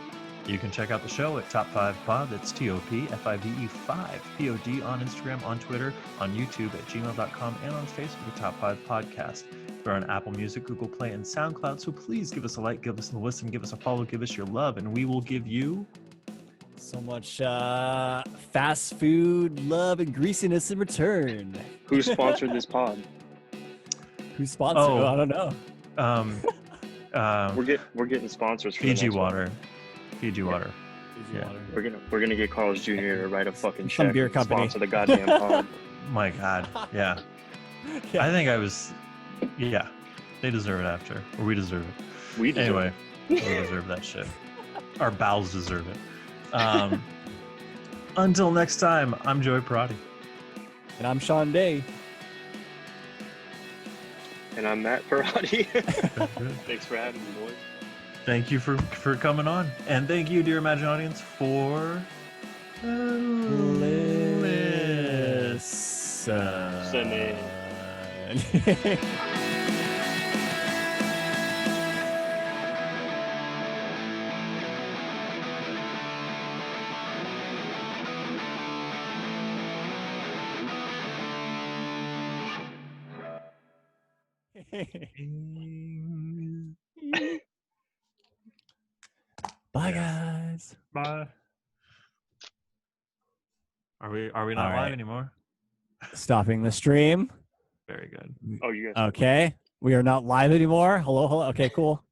You can check out the show at Top 5 Pod. That's TOPFIVE 5 POD on Instagram, on Twitter, on YouTube at gmail.com, and on Facebook at Top 5 Podcast. We're on Apple Music, Google Play, and SoundCloud. So please give us a like, give us a listen, give us a follow, give us your love, and we will give you so much fast food love and greasiness in return. Who sponsored this pod? Who sponsored? Oh, I don't know. We're getting sponsors for Fiji Water. Fiji Water. Yeah. We're gonna get Carl's Jr. to write a fucking check. Some beer company. Sponsor the goddamn pod. My God, yeah. I think I was. Yeah, they deserve it after, or we deserve it. We deserve anyway. We deserve that shit. Our bowels deserve it. Until next time, I'm Joey Perotti. And I'm Sean Day. And I'm Matt Perotti. Thanks for having me, boys. Thank you for coming on. And thank you, dear Imagine audience, for listening. Bye, guys. Bye. Are we not live anymore? Stopping the stream. Very good. Oh, you guys. Okay. We are not live anymore. Hello. Okay, cool.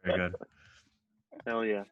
Very good. Hell yeah.